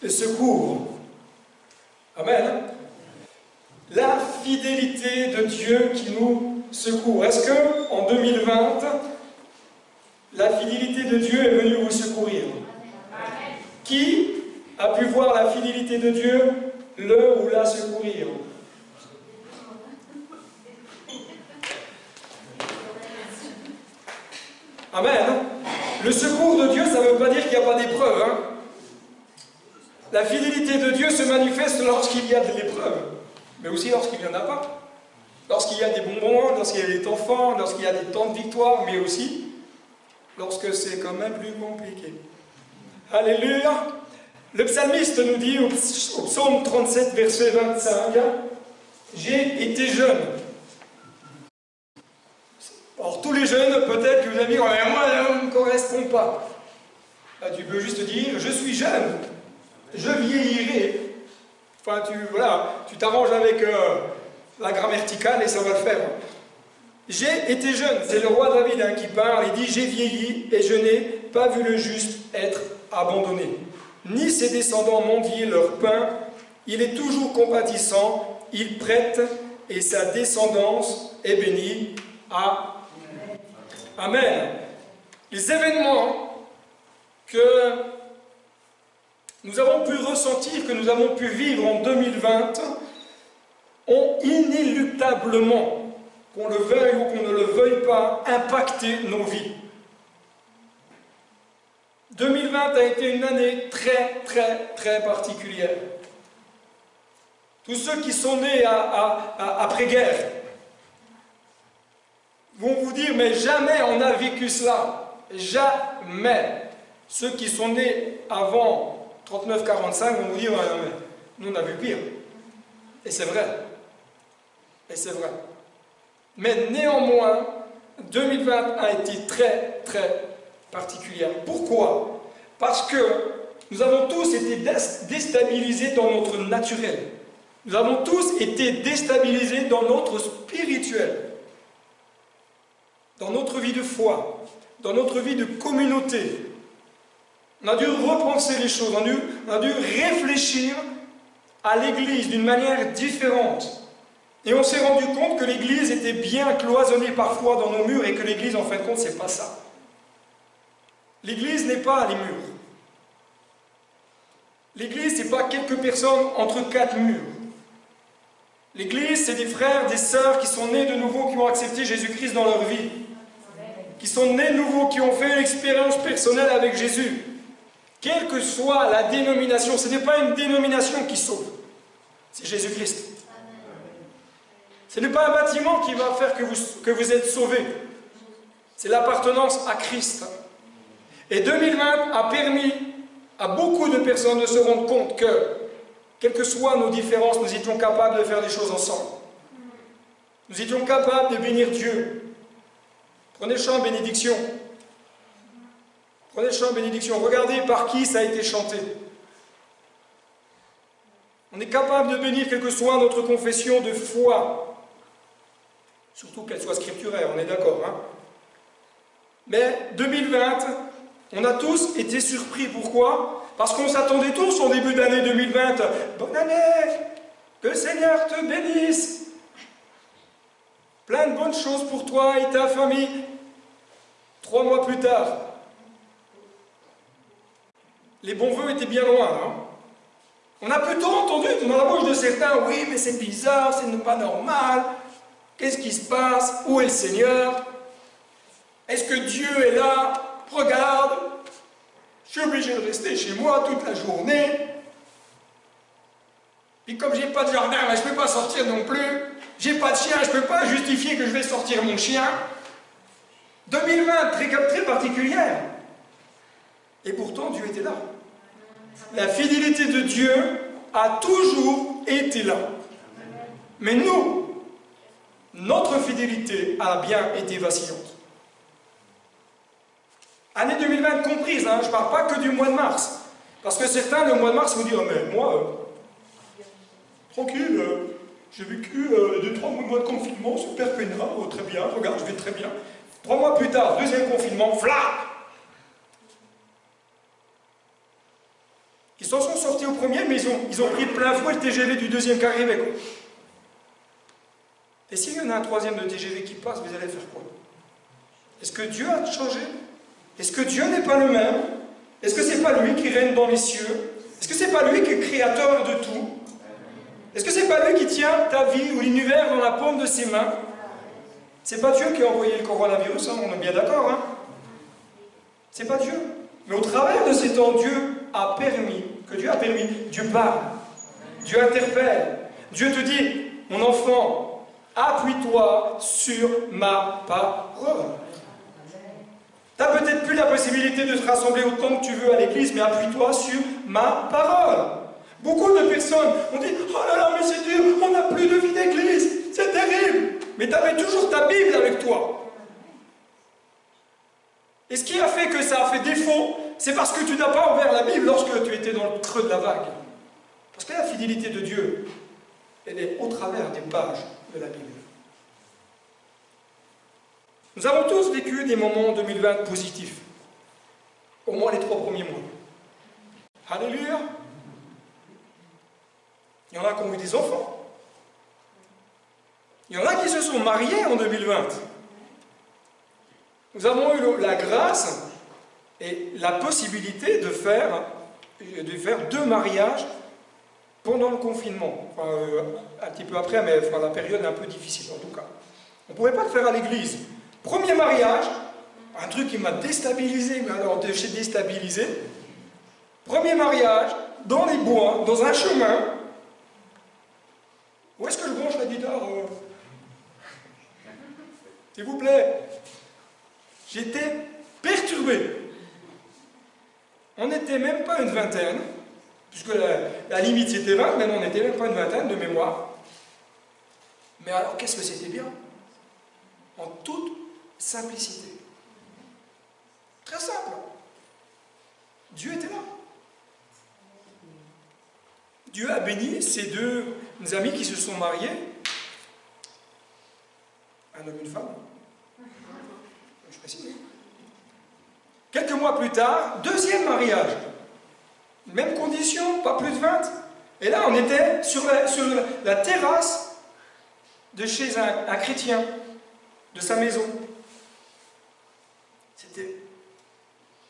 secours. Amen. La fidélité de Dieu qui nous secourt. Est-ce que en 2020, la fidélité de Dieu est venue vous secourir? Amen. Qui a pu voir la fidélité de Dieu le ou la secourir? Amen. Le secours de Dieu, ça ne veut pas dire qu'il n'y a pas d'épreuve. Hein. La fidélité de Dieu se manifeste lorsqu'il y a de l'épreuve, mais aussi lorsqu'il n'y en a pas. Lorsqu'il y a des bons moments, lorsqu'il y a des temps forts, lorsqu'il y a des temps de victoire, mais aussi lorsque c'est quand même plus compliqué. Alléluia. Le psalmiste nous dit au psaume 37, verset 25, « J'ai été jeune. » Alors tous les jeunes, peut-être que vous allez dire, moi, ça ne me correspond pas. Là, tu peux juste dire, je suis jeune, je vieillirai. Enfin, tu t'arranges avec la grammaticale et ça va le faire. J'ai été jeune, c'est le roi David qui parle, il dit, j'ai vieilli et je n'ai pas vu le juste être abandonné. Ni ses descendants mendier leur pain, il est toujours compatissant, il prête et sa descendance est bénie. Amen. Les événements que nous avons pu ressentir, que nous avons pu vivre en 2020, ont inéluctablement, qu'on le veuille ou qu'on ne le veuille pas, impacté nos vies. 2020 a été une année très, très, très particulière. Tous ceux qui sont nés après-guerre vont vous dire, mais jamais on a vécu cela. Jamais. Ceux qui sont nés avant 39-45 vont vous dire, ouais, non, mais nous on a vu pire. Et c'est vrai. Et c'est vrai. Mais néanmoins, 2020 a été très, très particulière. Pourquoi? Parce que nous avons tous été déstabilisés dans notre naturel. Nous avons tous été déstabilisés dans notre spirituel. Dans notre vie de foi, dans notre vie de communauté. On a dû repenser les choses, on a dû réfléchir à l'Église d'une manière différente. Et on s'est rendu compte que l'Église était bien cloisonnée parfois dans nos murs et que l'Église, en fin de compte, c'est pas ça. L'Église n'est pas les murs. L'Église, c'est pas quelques personnes entre quatre murs. L'Église, c'est des frères, des sœurs qui sont nés de nouveau, qui ont accepté Jésus-Christ dans leur vie. Qui sont nés de nouveau, qui ont fait une expérience personnelle avec Jésus. Quelle que soit la dénomination, ce n'est pas une dénomination qui sauve. C'est Jésus-Christ. Ce n'est pas un bâtiment qui va faire que vous êtes sauvés. C'est l'appartenance à Christ. Et 2020 a permis à beaucoup de personnes de se rendre compte que, quelles que soient nos différences, nous étions capables de faire des choses ensemble. Nous étions capables de bénir Dieu. Prenez le chant bénédiction. Prenez le chant bénédiction. Regardez par qui ça a été chanté. On est capable de bénir quelle que soit notre confession de foi. Surtout qu'elle soit scripturaire, on est d'accord. Hein? Mais 2020, on a tous été surpris. Pourquoi? Parce qu'on s'attendait tous au début d'année 2020. Bonne année! Que le Seigneur te bénisse! Plein de bonnes choses pour toi et ta famille. 3 mois plus tard, les bons vœux étaient bien loin. Hein? On a plutôt entendu dans la bouche de certains, oui, mais c'est bizarre, c'est pas normal. Qu'est-ce qui se passe? Où est le Seigneur? Est-ce que Dieu est là? Regarde, je suis obligé de rester chez moi toute la journée. Puis comme j'ai pas de jardin, ben, je ne peux pas sortir non plus. J'ai pas de chien, je ne peux pas justifier que je vais sortir mon chien. 2020, très particulière. Et pourtant, Dieu était là. La fidélité de Dieu a toujours été là. Mais nous, notre fidélité a bien été vacillante. Année 2020 comprise, hein, je ne parle pas que du mois de mars. Parce que certains, le mois de mars, vont dire, mais moi, tranquille, j'ai vécu 2-3 mois de confinement, super peinard, très bien, regarde, je vais très bien. 3 mois plus tard, deuxième confinement, flac! Qu'est-ce s'en sont sortis au premier, mais ils ont pris plein fouet le TGV du deuxième qui arrivait, quoi. Et s'il y en a un troisième de TGV qui passe, vous allez faire quoi? Est-ce que Dieu a changé? Est-ce que Dieu n'est pas le même? Est-ce que c'est pas lui qui règne dans les cieux? Est-ce que c'est pas lui qui est créateur de tout? Est-ce que c'est pas lui qui tient ta vie ou l'univers dans la paume de ses mains? C'est pas Dieu qui a envoyé le coronavirus, hein, on est bien d'accord, hein? C'est pas Dieu. Mais au travers de ces temps, Dieu a permis, Dieu parle, Dieu interpelle, Dieu te dit, mon enfant, appuie-toi sur ma parole. Tu n'as peut-être plus la possibilité de te rassembler autant que tu veux à l'église, mais appuie-toi sur ma parole. Beaucoup de personnes ont dit, oh là là, mais c'est dur, on n'a plus de vie d'église, c'est terrible. Mais tu avais toujours ta Bible avec toi. Et ce qui a fait que ça a fait défaut, c'est parce que tu n'as pas ouvert la Bible lorsque tu étais dans le creux de la vague. Parce que la fidélité de Dieu, elle est au travers des pages de la Bible. Nous avons tous vécu des moments en 2020 positifs. Au moins les 3 premiers mois. Alléluia. Il y en a qui ont eu des enfants. Il y en a qui se sont mariés en 2020. Nous avons eu la grâce et la possibilité de faire 2 mariages pendant le confinement. Enfin, un petit peu après, mais enfin, la période est un peu difficile en tout cas. On ne pouvait pas le faire à l'église. Premier mariage, un truc qui m'a déstabilisé, mais alors de chez déstabilisé. Premier mariage, dans les bois, dans un chemin. Où est-ce que je branche la guitare s'il vous plaît. J'étais perturbé. On n'était même pas une vingtaine, puisque la limite c'était 20, mais on n'était même pas une vingtaine de mémoire. Mais alors, qu'est-ce que c'était bien? En toute simplicité. Très simple. Dieu était là. Dieu a béni ces 2 amis qui se sont mariés. Un homme et une femme. Je précise. Quelques mois plus tard, 2e mariage. Même condition, pas plus de 20. Et là, on était sur la terrasse de chez un chrétien, de sa maison.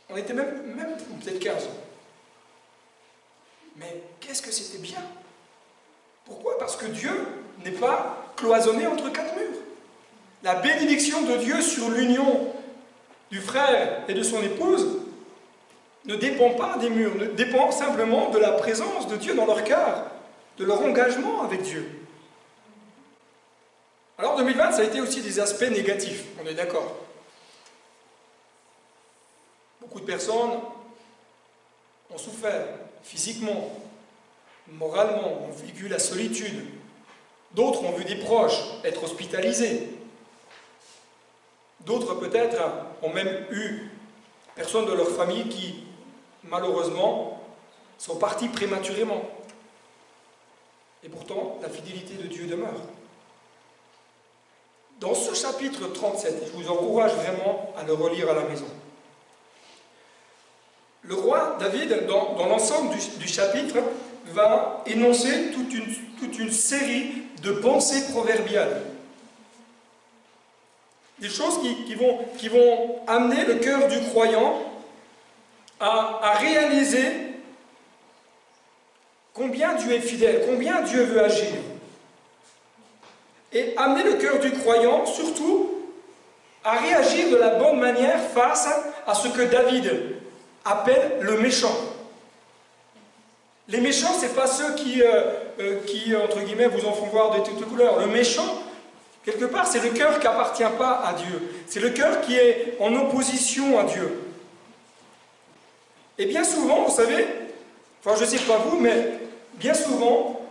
On était même peut-être 15 ans. Mais qu'est-ce que c'était bien? Pourquoi? Parce que Dieu n'est pas cloisonné entre 4 murs. La bénédiction de Dieu sur l'union du frère et de son épouse ne dépend pas des murs, ne dépend simplement de la présence de Dieu dans leur cœur, de leur engagement avec Dieu. Alors 2020, ça a été aussi des aspects négatifs, on est d'accord. Beaucoup de personnes ont souffert physiquement, moralement, ont vécu la solitude. D'autres ont vu des proches être hospitalisés. D'autres peut-être ont même eu personnes de leur famille qui, malheureusement, sont partis prématurément. Et pourtant, la fidélité de Dieu demeure. Dans ce chapitre 37, je vous encourage vraiment à le relire à la maison. Le roi David, dans l'ensemble du chapitre, va énoncer toute une série de pensées proverbiales. Des choses qui vont amener le cœur du croyant à réaliser combien Dieu est fidèle, combien Dieu veut agir. Et amener le cœur du croyant, surtout, à réagir de la bonne manière face à ce que David appelle le méchant. Les méchants, ce n'est pas ceux qui, entre guillemets, vous en font voir de toutes couleurs. Le méchant, quelque part, c'est le cœur qui n'appartient pas à Dieu. C'est le cœur qui est en opposition à Dieu. Et bien souvent, vous savez, enfin je ne sais pas vous, mais bien souvent,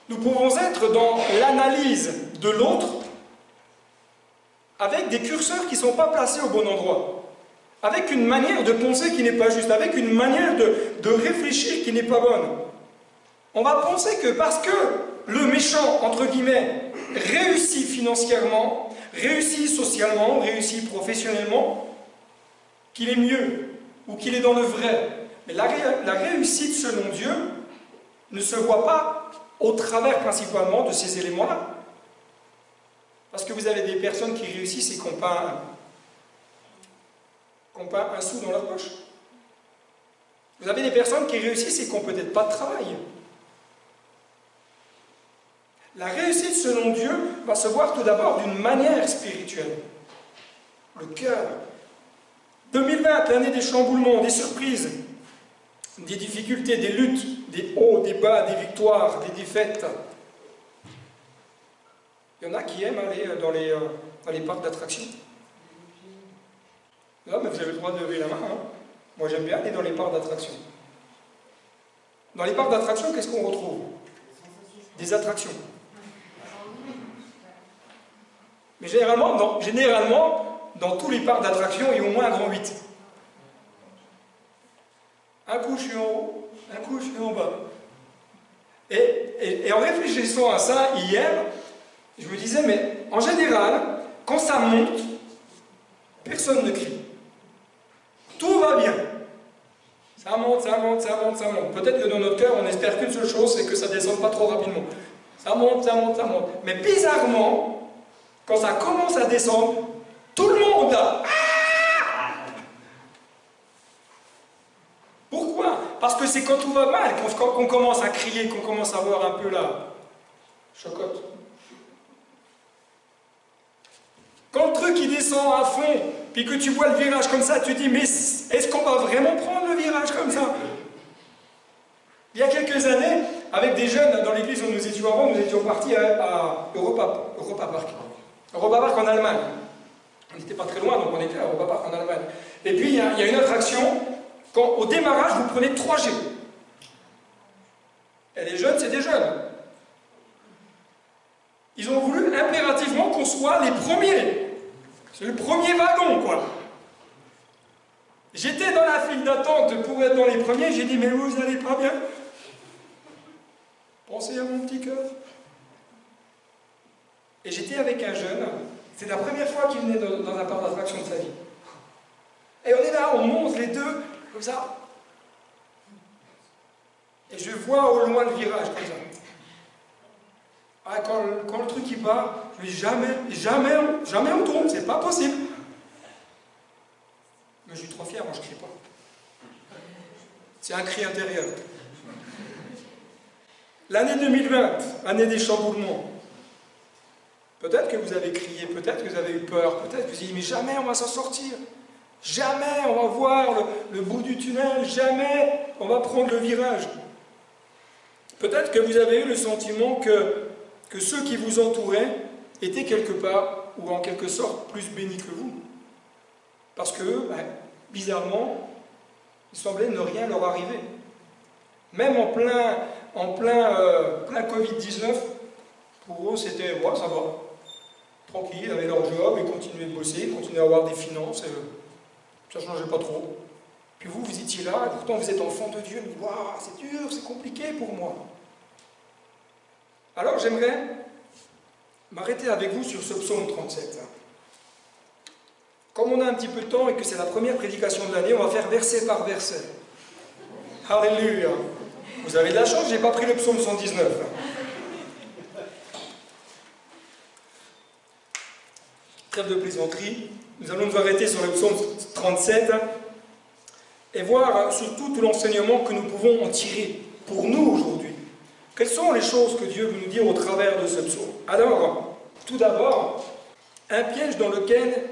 nous pouvons être dans l'analyse de l'autre avec des curseurs qui ne sont pas placés au bon endroit, avec une manière de penser qui n'est pas juste, avec une manière de réfléchir qui n'est pas bonne. On va penser que parce que le méchant, entre guillemets, réussit financièrement, réussit socialement, réussit professionnellement, qu'il est mieux, ou qu'il est dans le vrai. Mais la réussite selon Dieu ne se voit pas au travers principalement de ces éléments-là. Parce que vous avez des personnes qui réussissent et qui n'ont pas un sou dans leur poche. Vous avez des personnes qui réussissent et qui n'ont peut-être pas de travail. La réussite selon Dieu va se voir tout d'abord d'une manière spirituelle. Le cœur. 2020, l'année des chamboulements, des surprises, des difficultés, des luttes, des hauts, des bas, des victoires, des défaites. Il y en a qui aiment aller dans les parcs d'attractions. Non, mais vous avez le droit de lever la main. Hein. Moi, j'aime bien aller dans les parcs d'attractions. Dans les parcs d'attractions, qu'est-ce qu'on retrouve? Des attractions. Mais généralement, dans tous les parcs d'attractions, il y a au moins un grand 8. Un coup, je suis en haut, un coup, je suis en bas. Et en réfléchissant à ça hier, je me disais, mais en général, quand ça monte, personne ne crie. Tout va bien. Ça monte, ça monte, ça monte, ça monte. Peut-être que dans notre cœur, on espère qu'une seule chose, c'est que ça ne descende pas trop rapidement. Ça monte, ça monte, ça monte. Mais bizarrement, quand ça commence à descendre, tout le monde a... Pourquoi? Parce que c'est quand tout va mal, qu'on commence à crier, qu'on commence à voir un peu la chocotte. Quand le truc il descend à fond, puis que tu vois le virage comme ça, tu te dis, mais est-ce qu'on va vraiment prendre le virage comme ça? Il y a quelques années, avec des jeunes dans l'église où nous étions avant, nous étions partis à Europa Park. Europa Park en Allemagne. On n'était pas très loin, donc on était à Europa Park en Allemagne. Et puis il y a une attraction, quand au démarrage vous prenez 3G. Et les jeunes, c'est des jeunes. Ils ont voulu impérativement qu'on soit les premiers. C'est le premier wagon, quoi. J'étais dans la file d'attente pour être dans les premiers, j'ai dit, mais vous n'allez pas bien? Pensez à mon petit cœur. Et j'étais avec un jeune, c'est la première fois qu'il venait dans un parc d'attraction de sa vie. Et on est là, on monte les deux, comme ça. Et je vois au loin le virage, comme ça. Ah, quand le truc il part, je dis jamais on tourne, c'est pas possible. Mais je suis trop fier, moi je crie pas. C'est un cri intérieur. L'année 2020, année des chamboulements. Peut-être que vous avez crié, peut-être que vous avez eu peur, peut-être que vous avez dit, mais jamais on va s'en sortir. Jamais on va voir le bout du tunnel, jamais on va prendre le virage. Peut-être que vous avez eu le sentiment que ceux qui vous entouraient étaient quelque part, ou en quelque sorte, plus bénis que vous. Parce que, bizarrement, il semblait ne rien leur arriver. Même en plein Covid-19, pour eux, c'était, ouais, ça va. Tranquille, ils avaient leur job, ils continuaient de bosser, ils continuaient à avoir des finances, ça ne changeait pas trop. Puis vous étiez là, et pourtant vous êtes enfant de Dieu, mais waouh, c'est dur, c'est compliqué pour moi. Alors j'aimerais m'arrêter avec vous sur ce psaume 37. Comme on a un petit peu de temps et que c'est la première prédication de l'année, on va faire verset par verset. Alléluia. Vous avez de la chance, je n'ai pas pris le psaume 119. Trêve de plaisanterie. Nous allons nous arrêter sur le psaume 37 et voir surtout tout l'enseignement que nous pouvons en tirer pour nous aujourd'hui. Quelles sont les choses que Dieu veut nous dire au travers de ce psaume? Alors, tout d'abord, un piège dans lequel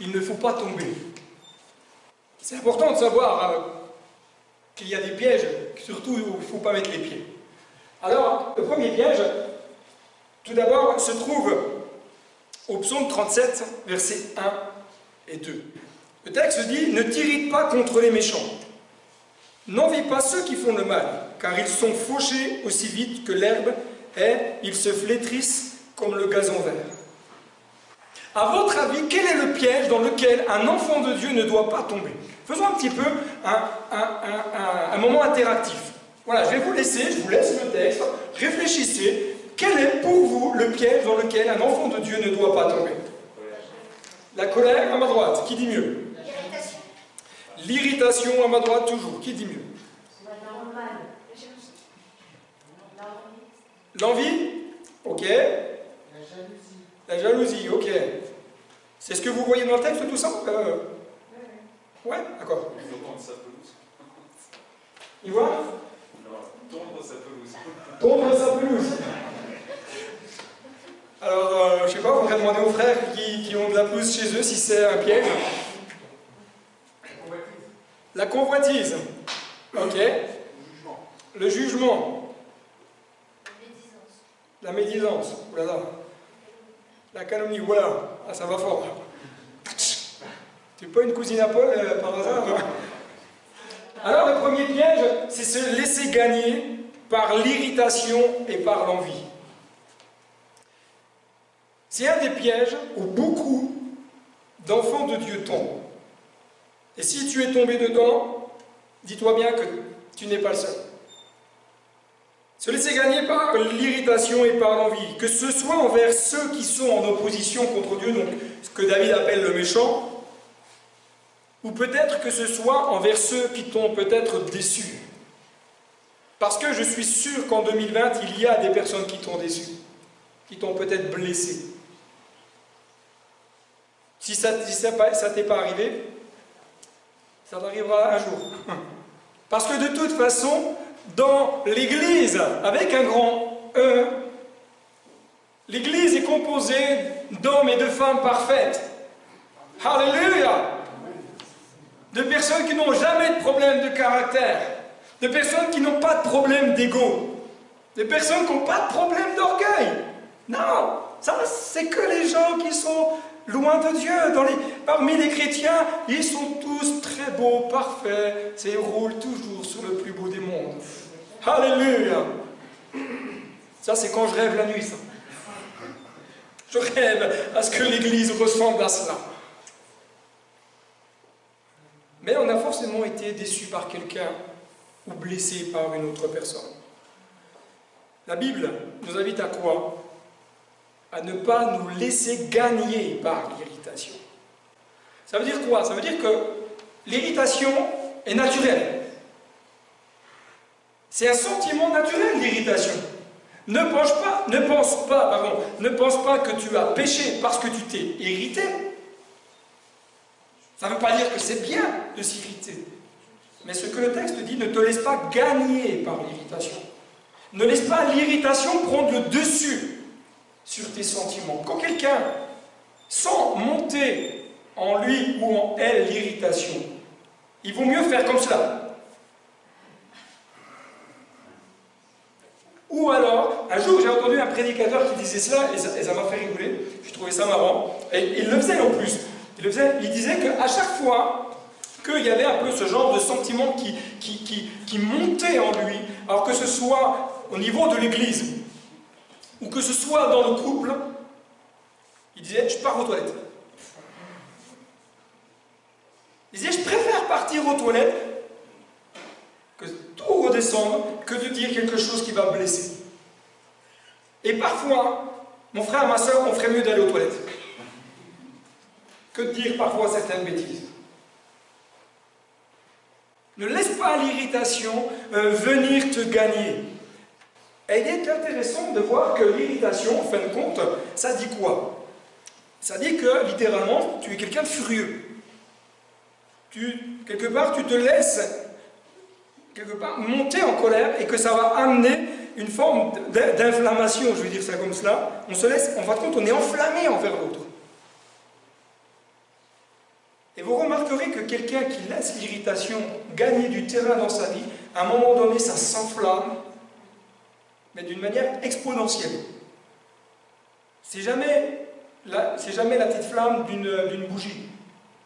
il ne faut pas tomber. C'est important de savoir qu'il y a des pièges, surtout où il ne faut pas mettre les pieds. Alors, le premier piège, tout d'abord, se trouve au psaume 37, versets 1 et 2. Le texte dit « Ne t'irrite pas contre les méchants. N'envie pas ceux qui font le mal, car ils sont fauchés aussi vite que l'herbe et ils se flétrissent comme le gazon vert. » À votre avis, quel est le piège dans lequel un enfant de Dieu ne doit pas tomber? Faisons un petit peu un moment interactif. Voilà, je vous laisse le texte, réfléchissez. Quel est pour vous le piège dans lequel un enfant de Dieu ne doit pas tomber? La colère à ma droite, qui dit mieux? L'irritation à ma droite toujours, qui dit mieux? L'envie? Ok. La jalousie, ok. C'est ce que vous voyez dans le texte, tout ça? Ouais, d'accord. Il faut tondre sa pelouse. Il voit? Non, tondre sa pelouse. Tondre sa pelouse. Alors, je sais pas, on va demander aux frères qui ont de la pelouse chez eux si c'est un piège. La convoitise. Ok. Le jugement. La médisance. Voilà. La calomnie. Voilà. Ah, ça va fort. Tu es pas une cousine à Paul par hasard, hein? Alors, le premier piège, c'est se laisser gagner par l'irritation et par l'envie. C'est un des pièges où beaucoup d'enfants de Dieu tombent. Et si tu es tombé dedans, dis-toi bien que tu n'es pas le seul. Se laisser gagner par l'irritation et par l'envie, que ce soit envers ceux qui sont en opposition contre Dieu, donc ce que David appelle le méchant, ou peut-être que ce soit envers ceux qui t'ont peut-être déçu. Parce que je suis sûr qu'en 2020, il y a des personnes qui t'ont déçu, qui t'ont peut-être blessé. Si ça t'est pas arrivé, ça t'arrivera un jour. Parce que de toute façon, dans l'Église, avec un grand E, l'Église est composée d'hommes et de femmes parfaites. Alléluia! De personnes qui n'ont jamais de problème de caractère, de personnes qui n'ont pas de problème d'ego, de personnes qui n'ont pas de problème d'orgueil. Non, ça c'est que les gens qui sont loin de Dieu. Parmi les chrétiens, ils sont tous très beaux, parfaits, ils roulent toujours sur le plus beau des mondes. Alléluia! Ça c'est quand je rêve la nuit, ça. Je rêve à ce que l'Église ressemble à cela. Mais on a forcément été déçu par quelqu'un ou blessé par une autre personne. La Bible nous invite à quoi? À ne pas nous laisser gagner par l'irritation. Ça veut dire quoi? Ça veut dire que l'irritation est naturelle. C'est un sentiment naturel, l'irritation. Ne pense pas que tu as péché parce que tu t'es irrité. Ça ne veut pas dire que c'est bien de s'irriter. Mais ce que le texte dit, ne te laisse pas gagner par l'irritation. Ne laisse pas l'irritation prendre le dessus sur tes sentiments. Quand quelqu'un sent monter en lui ou en elle l'irritation, il vaut mieux faire comme cela. Ou alors, un jour j'ai entendu un prédicateur qui disait cela, et ça m'a fait rigoler, j'ai trouvé ça marrant, et il le faisait en plus. Il disait qu'à chaque fois qu'il y avait un peu ce genre de sentiment qui montait en lui, alors que ce soit au niveau de l'église, ou que ce soit dans le couple, il disait, je pars aux toilettes. Il disait, je préfère partir aux toilettes, que tout redescendre, que de dire quelque chose qui va blesser. Et parfois, mon frère, ma soeur, on ferait mieux d'aller aux toilettes, que de dire parfois certaines bêtises. Ne laisse pas l'irritation venir te gagner. Et il est intéressant de voir que l'irritation, en fin de compte, ça dit quoi? Ça dit que, littéralement, tu es quelqu'un de furieux. Quelque part, tu te laisses monter en colère et que ça va amener une forme d'inflammation, je vais dire ça comme cela. On se laisse, en fin de compte, on est enflammé envers l'autre. Et vous remarquerez que quelqu'un qui laisse l'irritation gagner du terrain dans sa vie, à un moment donné, ça s'enflamme, mais d'une manière exponentielle. C'est jamais la petite flamme d'une bougie.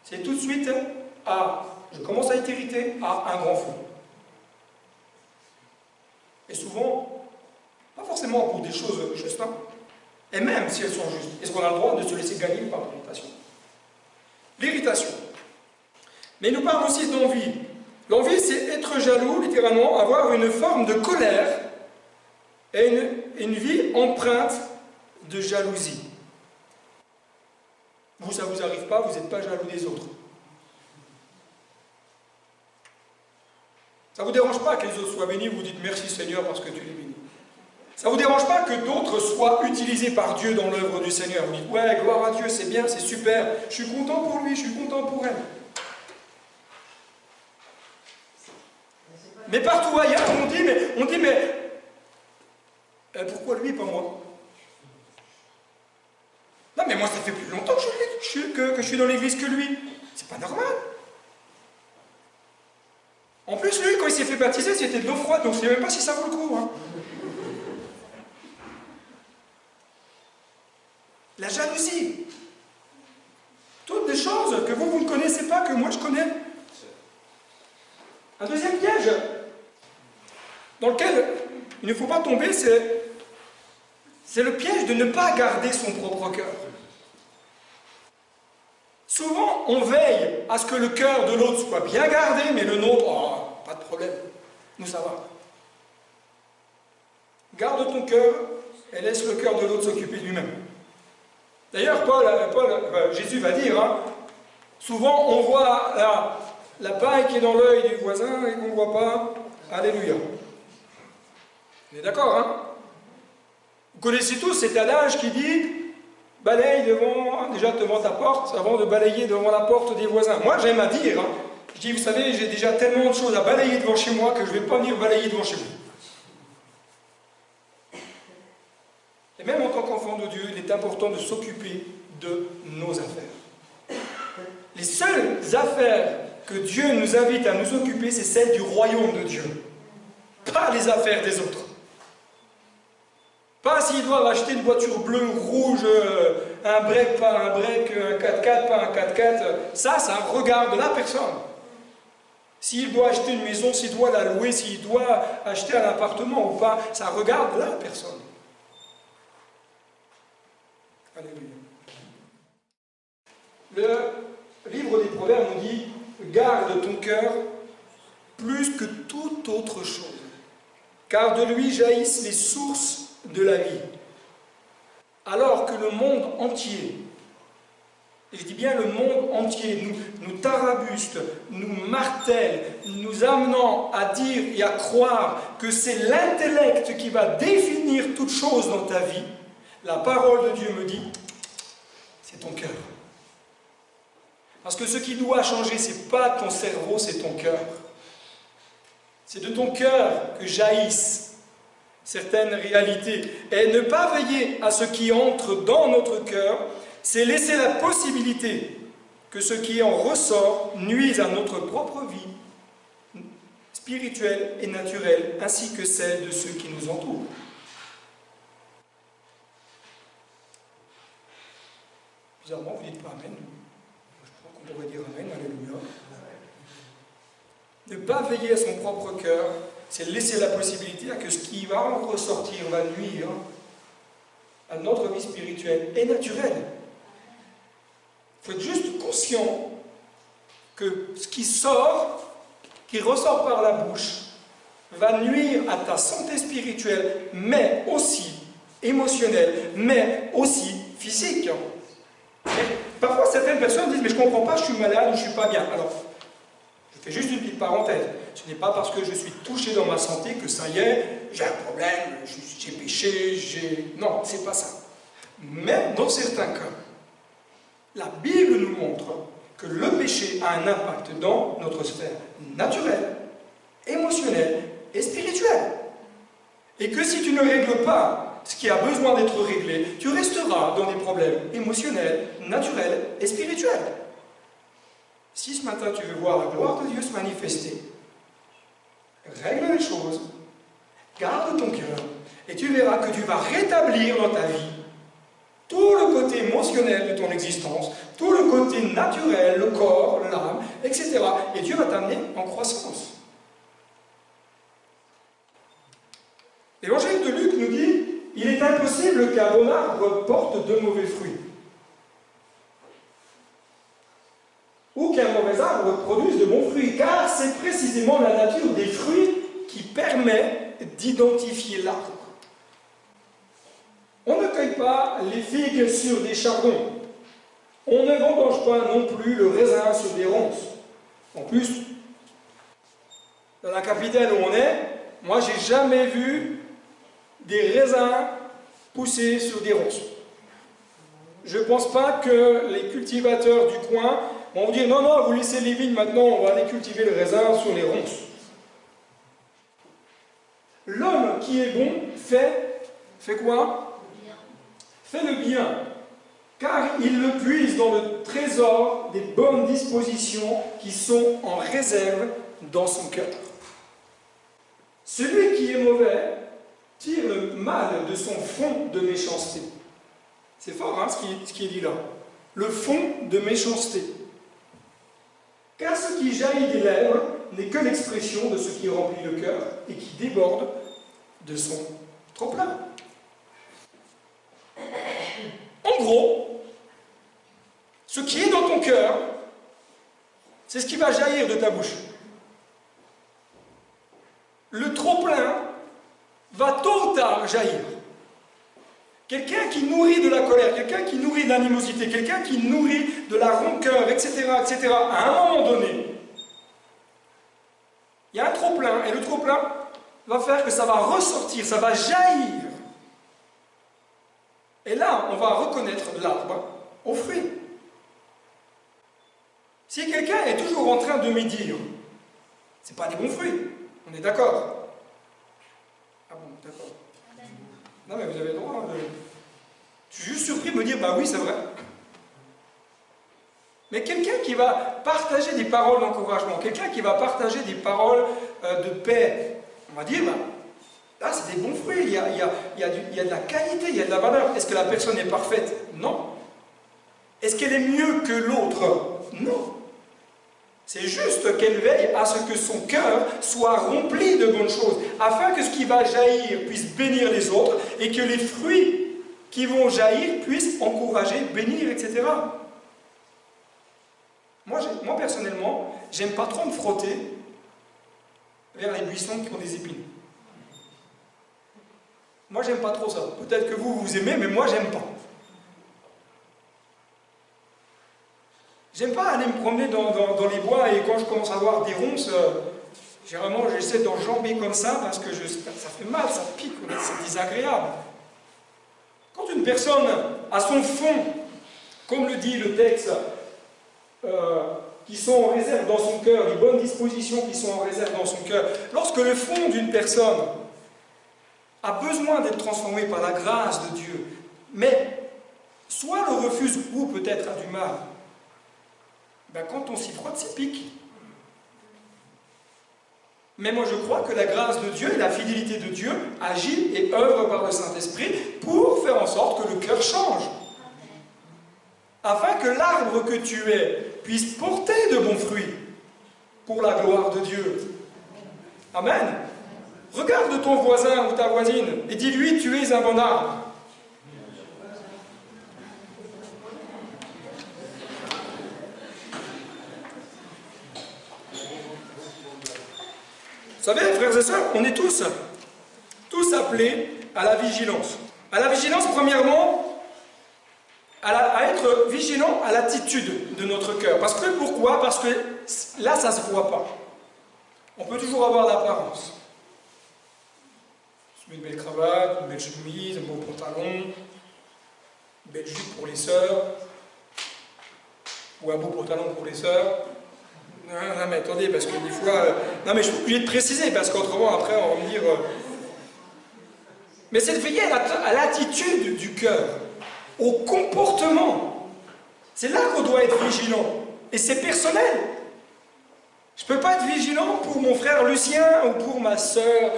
C'est tout de suite je commence à être irrité, à un grand feu. Et souvent, pas forcément pour des choses justes, hein, et même si elles sont justes, est-ce qu'on a le droit de se laisser gagner par l'irritation? L'irritation. Mais il nous parle aussi d'envie. L'envie, c'est être jaloux, littéralement, avoir une forme de colère et une vie empreinte de jalousie. Vous, ça ne vous arrive pas, vous n'êtes pas jaloux des autres. Ça ne vous dérange pas que les autres soient bénis, vous dites merci Seigneur parce que tu les bénis. Ça ne vous dérange pas que d'autres soient utilisés par Dieu dans l'œuvre du Seigneur? Vous dites, ouais, gloire à Dieu, c'est bien, c'est super, je suis content pour lui, je suis content pour elle. Mais partout ailleurs, on dit, mais pourquoi lui, pas moi? Non, mais moi, ça fait plus longtemps que je suis dans l'église que lui. C'est pas normal. En plus, lui, quand il s'est fait baptiser, c'était de l'eau froide, donc je ne sais même pas si ça vaut le coup. Hein. La jalousie. Toutes des choses que vous ne connaissez pas, que moi je connais. Un deuxième piège dans lequel il ne faut pas tomber, c'est le piège de ne pas garder son propre cœur. Souvent, on veille à ce que le cœur de l'autre soit bien gardé, mais le nôtre, oh, pas de problème, nous ça va. Garde ton cœur et laisse le cœur de l'autre s'occuper de lui-même. D'ailleurs, Jésus va dire, hein, souvent on voit la paille qui est dans l'œil du voisin et qu'on ne voit pas. Alléluia. On est d'accord, hein? Vous connaissez tous cet adage qui dit balaye déjà devant ta porte avant de balayer devant la porte des voisins. Moi, j'aime à dire, hein, je dis, vous savez, j'ai déjà tellement de choses à balayer devant chez moi que je ne vais pas venir balayer devant chez vous. Et même en tant qu'enfant de Dieu, il est important de s'occuper de nos affaires. Les seules affaires que Dieu nous invite à nous occuper, c'est celles du royaume de Dieu. Pas les affaires des autres. Pas s'ils doivent acheter une voiture bleue, rouge, un break, pas un break, un 4x4, pas un 4x4. Ça regarde la personne. S'il doit acheter une maison, s'il doit la louer, s'il doit acheter un appartement ou pas, ça regarde la personne. Alléluia. Le livre des Proverbes nous dit « Garde ton cœur plus que toute autre chose, car de lui jaillissent les sources de la vie. » Alors que le monde entier, et je dis bien le monde entier, nous tarabuste, nous martèle, nous amenant à dire et à croire que c'est l'intellect qui va définir toute chose dans ta vie, la parole de Dieu me dit, c'est ton cœur. Parce que ce qui doit changer, ce n'est pas ton cerveau, c'est ton cœur. C'est de ton cœur que jaillissent certaines réalités. Et ne pas veiller à ce qui entre dans notre cœur, c'est laisser la possibilité que ce qui en ressort nuise à notre propre vie spirituelle et naturelle, ainsi que celle de ceux qui nous entourent. Bizarrement, vous ne dites pas Amen. Je crois qu'on pourrait dire Amen, Alléluia. Ne pas veiller à son propre cœur, c'est laisser la possibilité à que ce qui va en ressortir va nuire à notre vie spirituelle et naturelle. Il faut être juste conscient que ce qui ressort par la bouche, va nuire à ta santé spirituelle, mais aussi émotionnelle, mais aussi physique. Parfois, certaines personnes disent « mais je ne comprends pas, je suis malade ou je ne suis pas bien ». Alors, je fais juste une petite parenthèse. Ce n'est pas parce que je suis touché dans ma santé que ça y est, j'ai un problème, j'ai péché, Non, c'est pas ça. Même dans certains cas, la Bible nous montre que le péché a un impact dans notre sphère naturelle, émotionnelle et spirituelle. Et que si tu ne règles pas ce qui a besoin d'être réglé, tu resteras dans des problèmes émotionnels, naturels et spirituels. Si ce matin tu veux voir la gloire de Dieu se manifester, règle les choses, garde ton cœur, et tu verras que tu vas rétablir dans ta vie tout le côté émotionnel de ton existence, tout le côté naturel, le corps, l'âme, etc. Et Dieu va t'amener en croissance. L'évangile de Luc nous dit « Il est impossible qu'un bon arbre porte de mauvais fruits. » Ou qu'un mauvais arbre produise de bons fruits, car c'est précisément la nature des fruits qui permet d'identifier l'arbre. On ne cueille pas les figues sur des chardons. On ne vendange pas non plus le raisin sur des ronces. En plus, dans la capitale où on est, moi j'ai jamais vu des raisins poussés sur des ronces. Je ne pense pas que les cultivateurs du coin vont vous dire « Non, non, vous laissez les vignes, maintenant on va aller cultiver le raisin sur les ronces. » L'homme qui est bon fait quoi? Fait le bien, car il le puise dans le trésor des bonnes dispositions qui sont en réserve dans son cœur. Celui qui est mauvais tire le mal de son fond de méchanceté. C'est fort, hein, ce qui est dit là. Le fond de méchanceté. Car ce qui jaillit des lèvres n'est que l'expression de ce qui remplit le cœur et qui déborde de son trop-plein. En gros, ce qui est dans ton cœur, c'est ce qui va jaillir de ta bouche. Le trop-plein va tôt ou tard jaillir. Quelqu'un qui nourrit de la colère, quelqu'un qui nourrit de l'animosité, quelqu'un qui nourrit de la rancœur, etc., à un moment donné, il y a un trop-plein, et le trop-plein va faire que ça va ressortir, ça va jaillir. Et là, on va reconnaître l'arbre aux fruits. Si quelqu'un est toujours en train de médire, ce n'est pas des bons fruits, on est d'accord? Ah bon, d'accord. Non mais vous avez le droit de... Je suis juste surpris de me dire, bah oui, c'est vrai. Mais quelqu'un qui va partager des paroles d'encouragement, quelqu'un qui va partager des paroles de paix, on va dire, bah, là c'est des bons fruits, il y a de la qualité, il y a de la valeur. Est-ce que la personne est parfaite? Non. Est-ce qu'elle est mieux que l'autre? Non. C'est juste qu'elle veille à ce que son cœur soit rempli de bonnes choses, afin que ce qui va jaillir puisse bénir les autres, et que les fruits qui vont jaillir puissent encourager, bénir, etc. Moi personnellement, j'aime pas trop me frotter vers les buissons qui ont des épines. Moi, j'aime pas trop ça. Peut-être que vous aimez, mais moi, j'aime pas. J'aime pas aller me promener dans les bois et quand je commence à voir des ronces, généralement j'essaie d'enjamber comme ça parce que ça fait mal, ça pique, c'est désagréable. Quand une personne a son fond, comme le dit le texte, qui sont en réserve dans son cœur, les bonnes dispositions qui sont en réserve dans son cœur, lorsque le fond d'une personne a besoin d'être transformé par la grâce de Dieu, mais soit le refuse ou peut-être a du mal, ben quand on s'y frotte, ça pique. Mais moi je crois que la grâce de Dieu et la fidélité de Dieu agit et œuvre par le Saint-Esprit pour faire en sorte que le cœur change. Afin que l'arbre que tu es puisse porter de bons fruits pour la gloire de Dieu. Amen. Regarde ton voisin ou ta voisine et dis-lui, tu es un bon arbre. Vous savez, frères et sœurs, on est tous appelés à la vigilance. À la vigilance, premièrement, à être vigilant à l'attitude de notre cœur. Pourquoi? Parce que là, ça ne se voit pas. On peut toujours avoir l'apparence. Une belle cravate, une belle chemise, un beau pantalon, une belle jupe pour les sœurs, ou un beau pantalon pour les sœurs. Non, mais attendez, parce que des fois... non, mais je suis obligé de préciser, parce qu'autrement, après, on va me dire... Mais c'est de veiller à l'attitude du cœur, au comportement. C'est là qu'on doit être vigilant. Et c'est personnel. Je ne peux pas être vigilant pour mon frère Lucien ou pour ma sœur.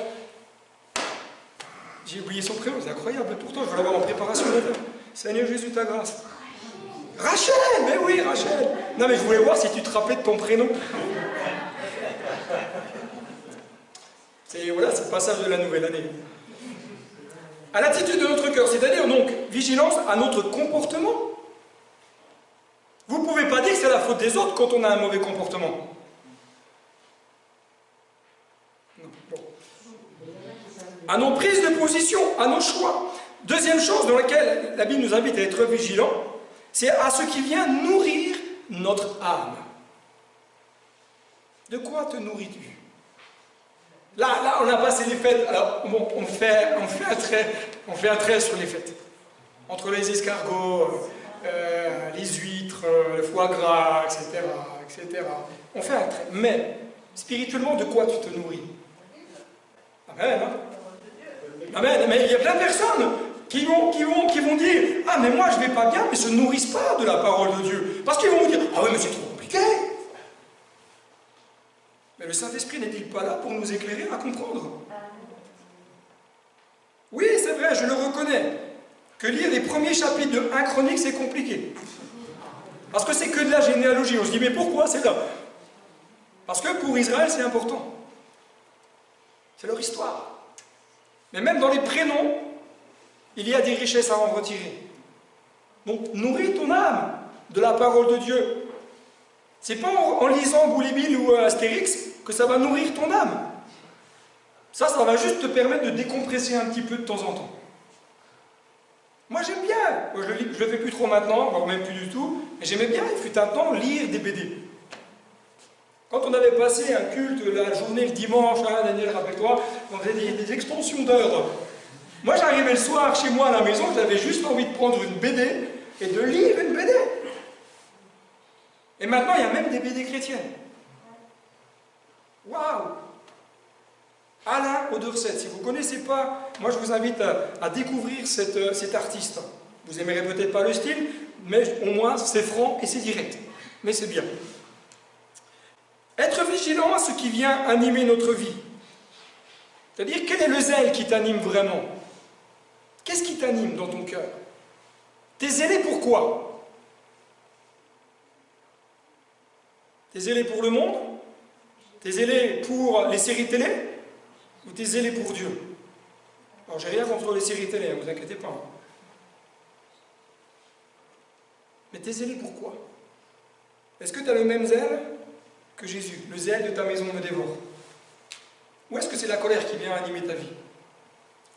J'ai oublié son prénom, c'est incroyable. Pourtant, je vais l'avoir en préparation. Seigneur Jésus, ta grâce. Rachel, mais oui, Rachel. Non, mais je voulais voir si tu te rappelais de ton prénom. Voilà, c'est le passage de la nouvelle année. À l'attitude de notre cœur, c'est-à-dire donc vigilance à notre comportement. Vous ne pouvez pas dire que c'est la faute des autres quand on a un mauvais comportement. Non, bon. À nos prises de position, à nos choix. Deuxième chose dans laquelle la Bible nous invite à être vigilants, c'est à ce qui vient nourrir notre âme. De quoi te nourris-tu? Là, on a passé les fêtes. Alors, bon, on fait un trait sur les fêtes. Entre les escargots, les huîtres, le foie gras, etc., etc. On fait un trait. Mais, spirituellement, de quoi tu te nourris? Amen, hein? Amen. Mais il y a plein de personnes qui vont dire « Ah, mais moi, je ne vais pas bien, mais ne se nourrissent pas de la parole de Dieu. » Parce qu'ils vont vous dire « Ah ouais, mais c'est trop compliqué. » Mais le Saint-Esprit n'est-il pas là pour nous éclairer à comprendre? Oui, c'est vrai, je le reconnais. Que lire les premiers chapitres de 1 Chronique, c'est compliqué. Parce que c'est que de la généalogie. On se dit, mais pourquoi c'est là? Parce que pour Israël, c'est important. C'est leur histoire. Mais même dans les prénoms, il y a des richesses à en retirer. Donc, nourris ton âme de la parole de Dieu. C'est pas en lisant Boulibine ou Astérix que ça va nourrir ton âme. Ça va juste te permettre de décompresser un petit peu de temps en temps. Moi j'aime bien, moi, je le fais plus trop maintenant, voire même plus du tout, mais j'aimais bien, il fut un temps, lire des BD. Quand on avait passé un culte la journée, le dimanche, hein, Daniel, rappelle-toi, on faisait des extensions d'heures. Moi j'arrivais le soir chez moi à la maison, j'avais juste envie de prendre une BD et de lire une BD. Et maintenant il y a même des BD chrétiennes. Waouh! Alain Oderset, si vous ne connaissez pas, moi je vous invite à découvrir cet artiste. Vous n'aimerez peut-être pas le style, mais au moins c'est franc et c'est direct. Mais c'est bien. Être vigilant à ce qui vient animer notre vie. C'est-à-dire, quel est le zèle qui t'anime vraiment? Qu'est-ce qui t'anime dans ton cœur? T'es zélé pourquoi? T'es zélé pour le monde? T'es zélé pour les séries télé? Ou t'es zélé pour Dieu? Alors j'ai rien contre les séries télé, ne vous inquiétez pas. Mais t'es zélé pourquoi? Est-ce que tu as le même zèle que Jésus? Le zèle de ta maison me dévore. Ou est-ce que c'est la colère qui vient animer ta vie?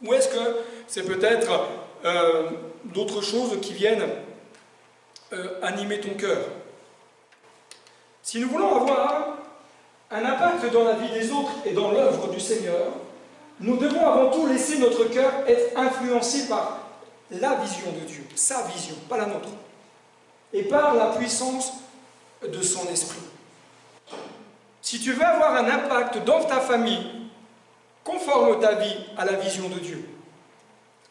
Ou est-ce que c'est peut-être d'autres choses qui viennent animer ton cœur? Si nous voulons avoir un impact dans la vie des autres et dans l'œuvre du Seigneur, nous devons avant tout laisser notre cœur être influencé par la vision de Dieu, sa vision, pas la nôtre, et par la puissance de son esprit. Si tu veux avoir un impact dans ta famille, conforme ta vie à la vision de Dieu,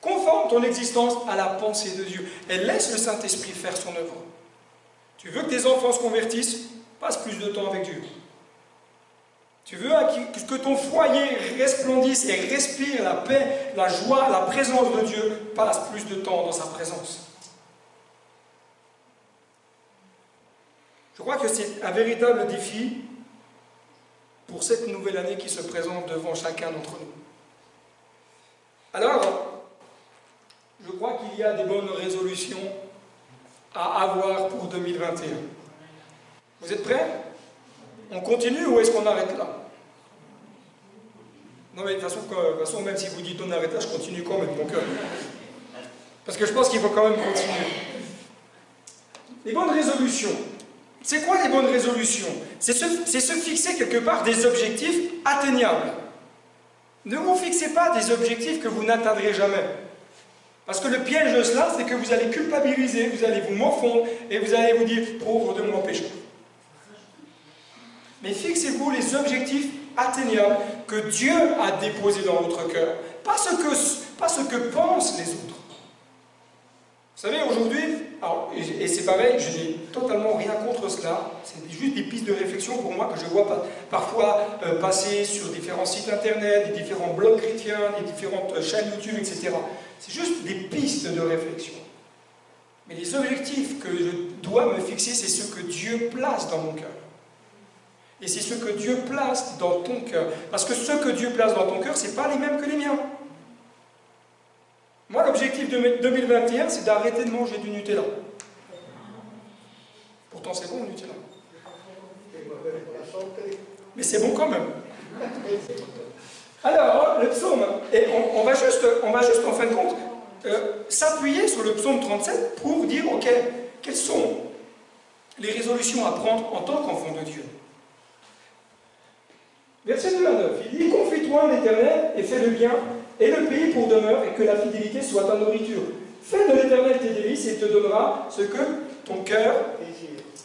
conforme ton existence à la pensée de Dieu, et laisse le Saint-Esprit faire son œuvre. Tu veux que tes enfants se convertissent, passe plus de temps avec Dieu. Tu veux que ton foyer resplendisse et respire la paix, la joie, la présence de Dieu, passe plus de temps dans sa présence. Je crois que c'est un véritable défi pour cette nouvelle année qui se présente devant chacun d'entre nous. Alors, je crois qu'il y a des bonnes résolutions à avoir pour 2021. Vous êtes prêts? On continue ou est-ce qu'on arrête là? Non mais de toute façon, même si vous dites on arrête là, je continue quand même. Donc, parce que je pense qu'il faut quand même continuer. Les bonnes résolutions. C'est quoi les bonnes résolutions? C'est se fixer quelque part des objectifs atteignables. Ne vous fixez pas des objectifs que vous n'atteindrez jamais. Parce que le piège de cela, c'est que vous allez culpabiliser, vous allez vous morfondre et vous allez vous dire « pauvre de moi pécheur ». Mais fixez-vous les objectifs atteignables que Dieu a déposés dans votre cœur, pas ce que pensent les autres. Vous savez, aujourd'hui, et c'est pareil, je n'ai totalement rien contre cela, c'est juste des pistes de réflexion pour moi que je vois parfois passer sur différents sites internet, des différents blogs chrétiens, des différentes chaînes YouTube, etc. C'est juste des pistes de réflexion. Mais les objectifs que je dois me fixer, c'est ce que Dieu place dans mon cœur. Et c'est ce que Dieu place dans ton cœur. Parce que ce que Dieu place dans ton cœur, ce n'est pas les mêmes que les miens. Moi, l'objectif de 2021, c'est d'arrêter de manger du Nutella. Pourtant, c'est bon, le Nutella. Mais c'est bon quand même. Alors, le psaume, et on va juste en fin de compte, s'appuyer sur le psaume 37 pour dire, ok, quelles sont les résolutions à prendre en tant qu'enfant de Dieu. Verset 2 à 9, il dit « Confie-toi en l'Éternel et fais le bien, et le pays pour demeure, et que la fidélité soit ta nourriture. Fais de l'Éternel tes délices, et il te donnera ce que ton cœur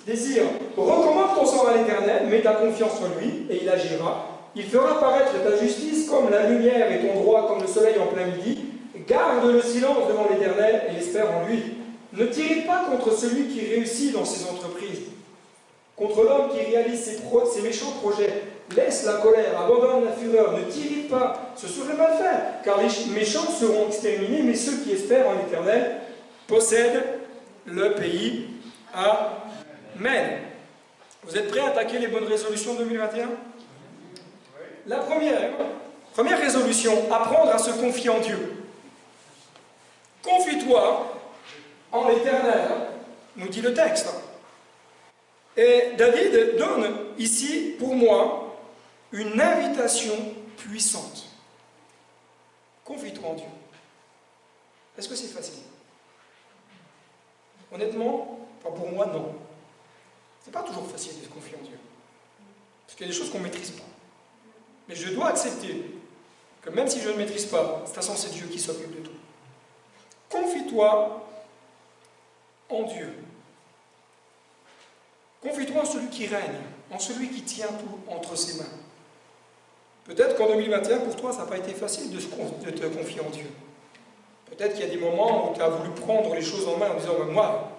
désire. Recommande ton sort à l'Éternel, mets ta confiance en lui, et il agira. Il fera paraître ta justice comme la lumière et ton droit comme le soleil en plein midi. Garde le silence devant l'Éternel et espère en lui. Ne t'irrite pas contre celui qui réussit dans ses entreprises, contre l'homme qui réalise ses méchants projets. Laisse la colère, abandonne la fureur, ne t'irrite pas, ce serait mal faire, car les méchants seront exterminés, mais ceux qui espèrent en l'Éternel possèdent le pays. Amen. Vous êtes prêts à attaquer les bonnes résolutions 2021? La première résolution, apprendre à se confier en Dieu. Confie-toi en l'Éternel, nous dit le texte. Et David donne ici, pour moi, une invitation puissante. Confie-toi en Dieu. Est-ce que c'est facile? Honnêtement, enfin pour moi, non. C'est pas toujours facile de se confier en Dieu. Parce qu'il y a des choses qu'on ne maîtrise pas. Mais je dois accepter que même si je ne maîtrise pas, de toute façon c'est Dieu qui s'occupe de tout. Confie-toi en Dieu. Confie-toi en celui qui règne, en celui qui tient tout entre ses mains. Peut-être qu'en 2021, pour toi, ça n'a pas été facile de te confier en Dieu. Peut-être qu'il y a des moments où tu as voulu prendre les choses en main en disant « moi,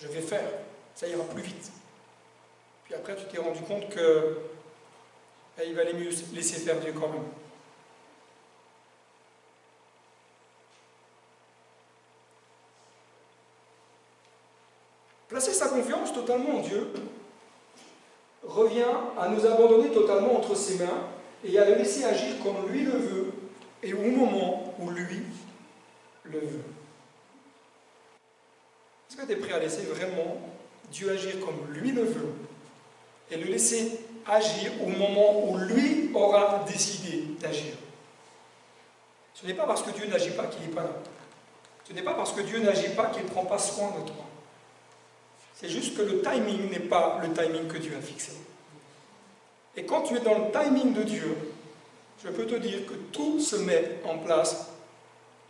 je vais faire, ça ira plus vite ». Puis après, tu t'es rendu compte que il valait mieux laisser faire Dieu quand même. Placer sa confiance totalement en Dieu revient à nous abandonner totalement entre ses mains et à le laisser agir comme lui le veut et au moment où lui le veut. Est-ce que tu es prêt à laisser vraiment Dieu agir comme lui le veut et le laisser agir au moment où lui aura décidé d'agir? Ce n'est pas parce que Dieu n'agit pas qu'il n'est pas là. Ce n'est pas parce que Dieu n'agit pas qu'il ne prend pas soin de toi. C'est juste que le timing n'est pas le timing que Dieu a fixé. Et quand tu es dans le timing de Dieu, je peux te dire que tout se met en place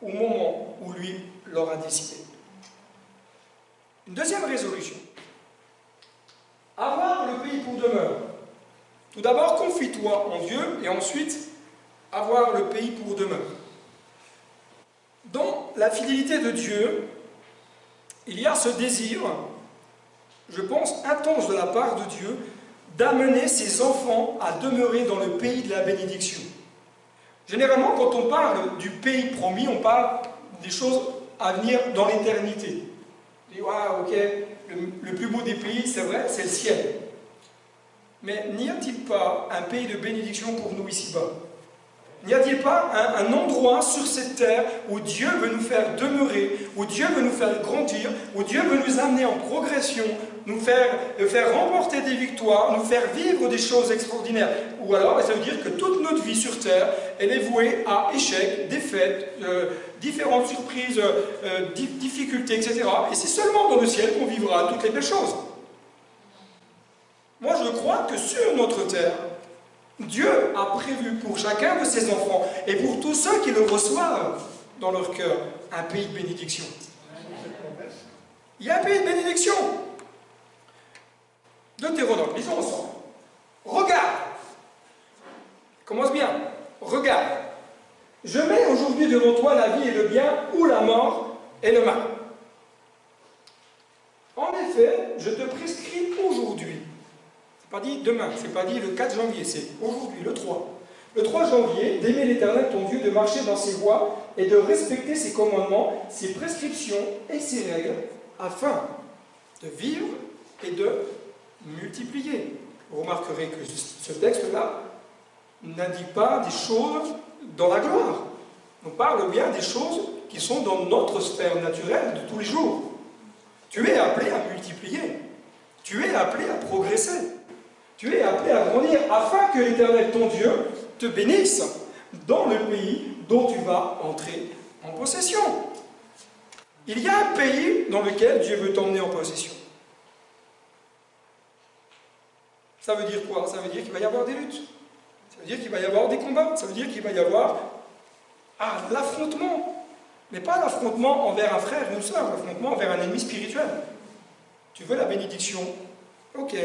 au moment où lui l'aura décidé. Une deuxième résolution. Avoir le pays pour demeure. Tout d'abord, confie-toi en Dieu et ensuite, avoir le pays pour demeure. Dans la fidélité de Dieu, il y a ce désir, je pense, intense de la part de Dieu, d'amener ses enfants à demeurer dans le pays de la bénédiction. Généralement, quand on parle du pays promis, on parle des choses à venir dans l'éternité. On dit, ah, ok, le plus beau des pays, c'est vrai, c'est le ciel. Mais n'y a-t-il pas un pays de bénédiction pour nous ici-bas? N'y a-t-il pas un endroit sur cette terre où Dieu veut nous faire demeurer, où Dieu veut nous faire grandir, où Dieu veut nous amener en progression, nous faire remporter des victoires, nous faire vivre des choses extraordinaires? Ou alors, ça veut dire que toute notre vie sur terre, elle est vouée à échecs, défaites, différentes surprises, difficultés, etc. Et c'est seulement dans le ciel qu'on vivra toutes les belles choses. Moi, je crois que sur notre terre, Dieu a prévu pour chacun de ses enfants et pour tous ceux qui le reçoivent dans leur cœur un pays de bénédiction. Il y a un pays de bénédiction. Deutéronome, lisons ensemble. Regarde. Commence bien. Regarde. Je mets aujourd'hui devant toi la vie et le bien ou la mort et le mal. En effet, je te prescris aujourd'hui. Pas dit demain, c'est pas dit le 4 janvier, c'est aujourd'hui, le 3. Le 3 janvier, d'aimer l'Éternel ton Dieu, de marcher dans ses voies et de respecter ses commandements, ses prescriptions et ses règles, afin de vivre et de multiplier. Vous remarquerez que ce texte-là n'indique pas des choses dans la gloire. On parle bien des choses qui sont dans notre sphère naturelle de tous les jours. Tu es appelé à multiplier. Tu es appelé à progresser. Tu es appelé à grandir afin que l'Éternel, ton Dieu, te bénisse dans le pays dont tu vas entrer en possession. Il y a un pays dans lequel Dieu veut t'emmener en possession. Ça veut dire quoi? Ça veut dire qu'il va y avoir des luttes. veut dire qu'il va y avoir des combats, ça veut dire qu'il va y avoir l'affrontement. Mais pas l'affrontement envers un frère ou une sœur, l'affrontement envers un ennemi spirituel. Tu veux la bénédiction? Ok.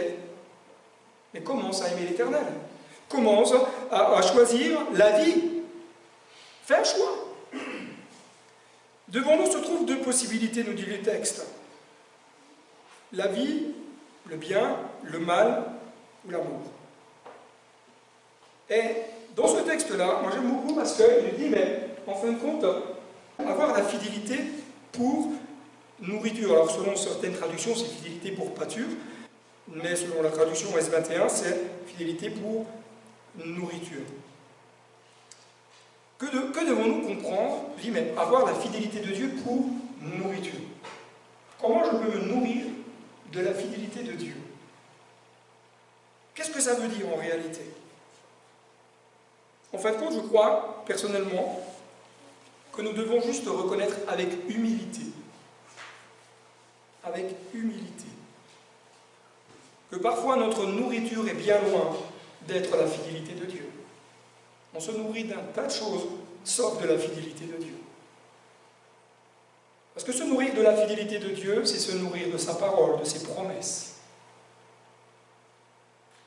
Mais commence à aimer l'Éternel. Commence à choisir la vie. Fais un choix. Devant nous se trouvent deux possibilités, nous dit le texte. La vie, le bien, le mal ou l'amour. Et dans ce texte-là, moi j'aime beaucoup parce qu'il dit, mais en fin de compte, avoir la fidélité pour nourriture. Alors selon certaines traductions, c'est fidélité pour pâture, mais selon la traduction S21, c'est fidélité pour nourriture. Que devons-nous comprendre? Je dis, mais avoir la fidélité de Dieu pour nourriture. Comment je peux me nourrir de la fidélité de Dieu? Qu'est-ce que ça veut dire en réalité? En fin de compte, je crois, personnellement, que nous devons juste reconnaître avec humilité, que parfois notre nourriture est bien loin d'être la fidélité de Dieu. On se nourrit d'un tas de choses, sauf de la fidélité de Dieu. Parce que se nourrir de la fidélité de Dieu, c'est se nourrir de sa parole, de ses promesses.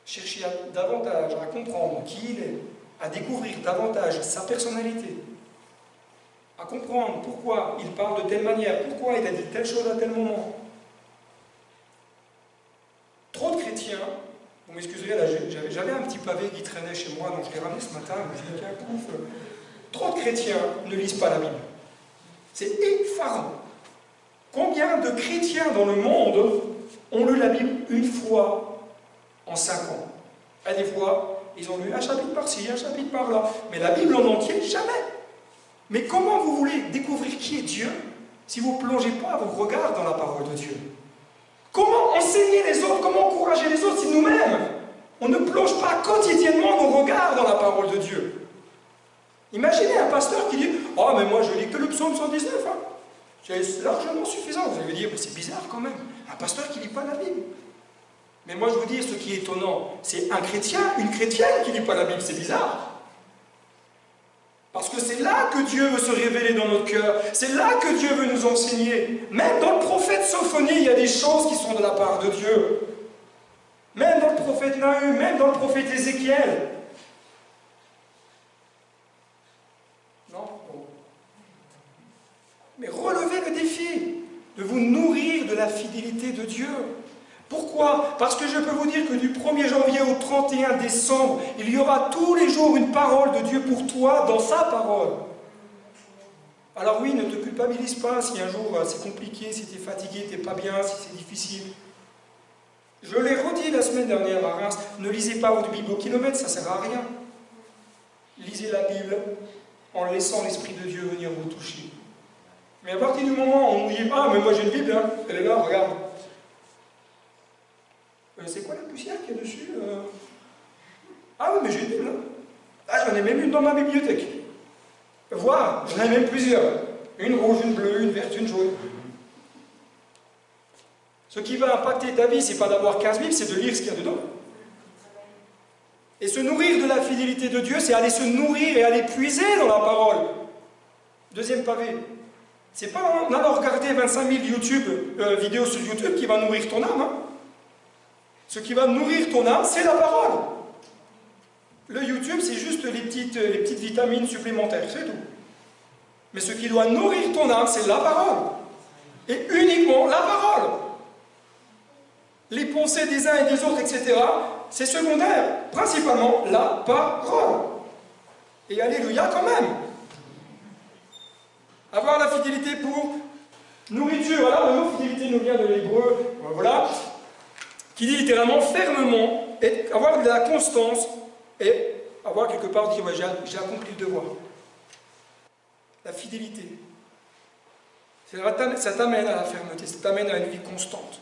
Chercher davantage à comprendre qui il est, à découvrir davantage sa personnalité, à comprendre pourquoi il parle de telle manière, pourquoi il a dit telle chose à tel moment. Trop de chrétiens, vous m'excuserez, là j'avais un petit pavé qui traînait chez moi, donc je l'ai ramené ce matin, je me suis dit, tiens, pouf. Trop de chrétiens ne lisent pas la Bible. C'est effarant. Combien de chrétiens dans le monde ont lu la Bible une fois en 5 ans? Et des fois, ils ont lu un chapitre par-ci, un chapitre par-là, mais la Bible en entier, jamais. Mais comment vous voulez découvrir qui est Dieu si vous ne plongez pas vos regards dans la parole de Dieu? Comment enseigner les autres, comment encourager les autres si nous-mêmes, on ne plonge pas quotidiennement nos regards dans la parole de Dieu? Imaginez un pasteur qui dit « Oh, mais moi je lis que le psaume 119, hein. C'est largement suffisant. » Vous allez me dire « C'est bizarre quand même, un pasteur qui ne lit pas la Bible. » Mais moi je vous dis, ce qui est étonnant, c'est un chrétien, une chrétienne qui ne lit pas la Bible, c'est bizarre. Parce que c'est là que Dieu veut se révéler dans notre cœur, c'est là que Dieu veut nous enseigner. Même dans le prophète Sophonie, il y a des choses qui sont de la part de Dieu. Même dans le prophète Nahum, même dans le prophète Ézéchiel. Non? Bon. Mais relevez le défi de vous nourrir de la fidélité de Dieu. Pourquoi? Parce que je peux vous dire que du 1er janvier au 31 décembre, il y aura tous les jours une parole de Dieu pour toi dans sa parole. Alors oui, ne te culpabilise pas si un jour c'est compliqué, si tu es fatigué, tu n'es pas bien, si c'est difficile. Je l'ai redit la semaine dernière à Reims, ne lisez pas votre Bible au kilomètre, ça ne sert à rien. Lisez la Bible en laissant l'Esprit de Dieu venir vous toucher. Mais à partir du moment où on vous dit « Ah, mais moi j'ai une Bible, hein, elle est là, regarde. » C'est quoi la poussière qu'il y a dessus? Ah oui, mais j'ai une Bible. Hein. Ah, j'en ai même une dans ma bibliothèque. Voilà, j'en ai même plusieurs. Une rouge, une bleue, une verte, une jaune. Ce qui va impacter ta vie, c'est pas d'avoir 15 Bibles, c'est de lire ce qu'il y a dedans. Et se nourrir de la fidélité de Dieu, c'est aller se nourrir et aller puiser dans la parole. Deuxième pavé. C'est pas en allant regarder 25 000 vidéos sur YouTube qui va nourrir ton âme. Hein. Ce qui va nourrir ton âme, c'est la parole. Le YouTube, c'est juste les petites vitamines supplémentaires, c'est tout. Mais ce qui doit nourrir ton âme, c'est la parole. Et uniquement la parole. Les pensées des uns et des autres, etc., c'est secondaire. Principalement la parole. Et alléluia quand même. Avoir la fidélité pour nourriture. Alors, le mot fidélité nous vient de l'hébreu. Voilà. Qui dit littéralement fermement, et avoir de la constance, et avoir quelque part dire ouais, j'ai accompli le devoir. La fidélité. Ça t'amène à la fermeté, ça t'amène à une vie constante.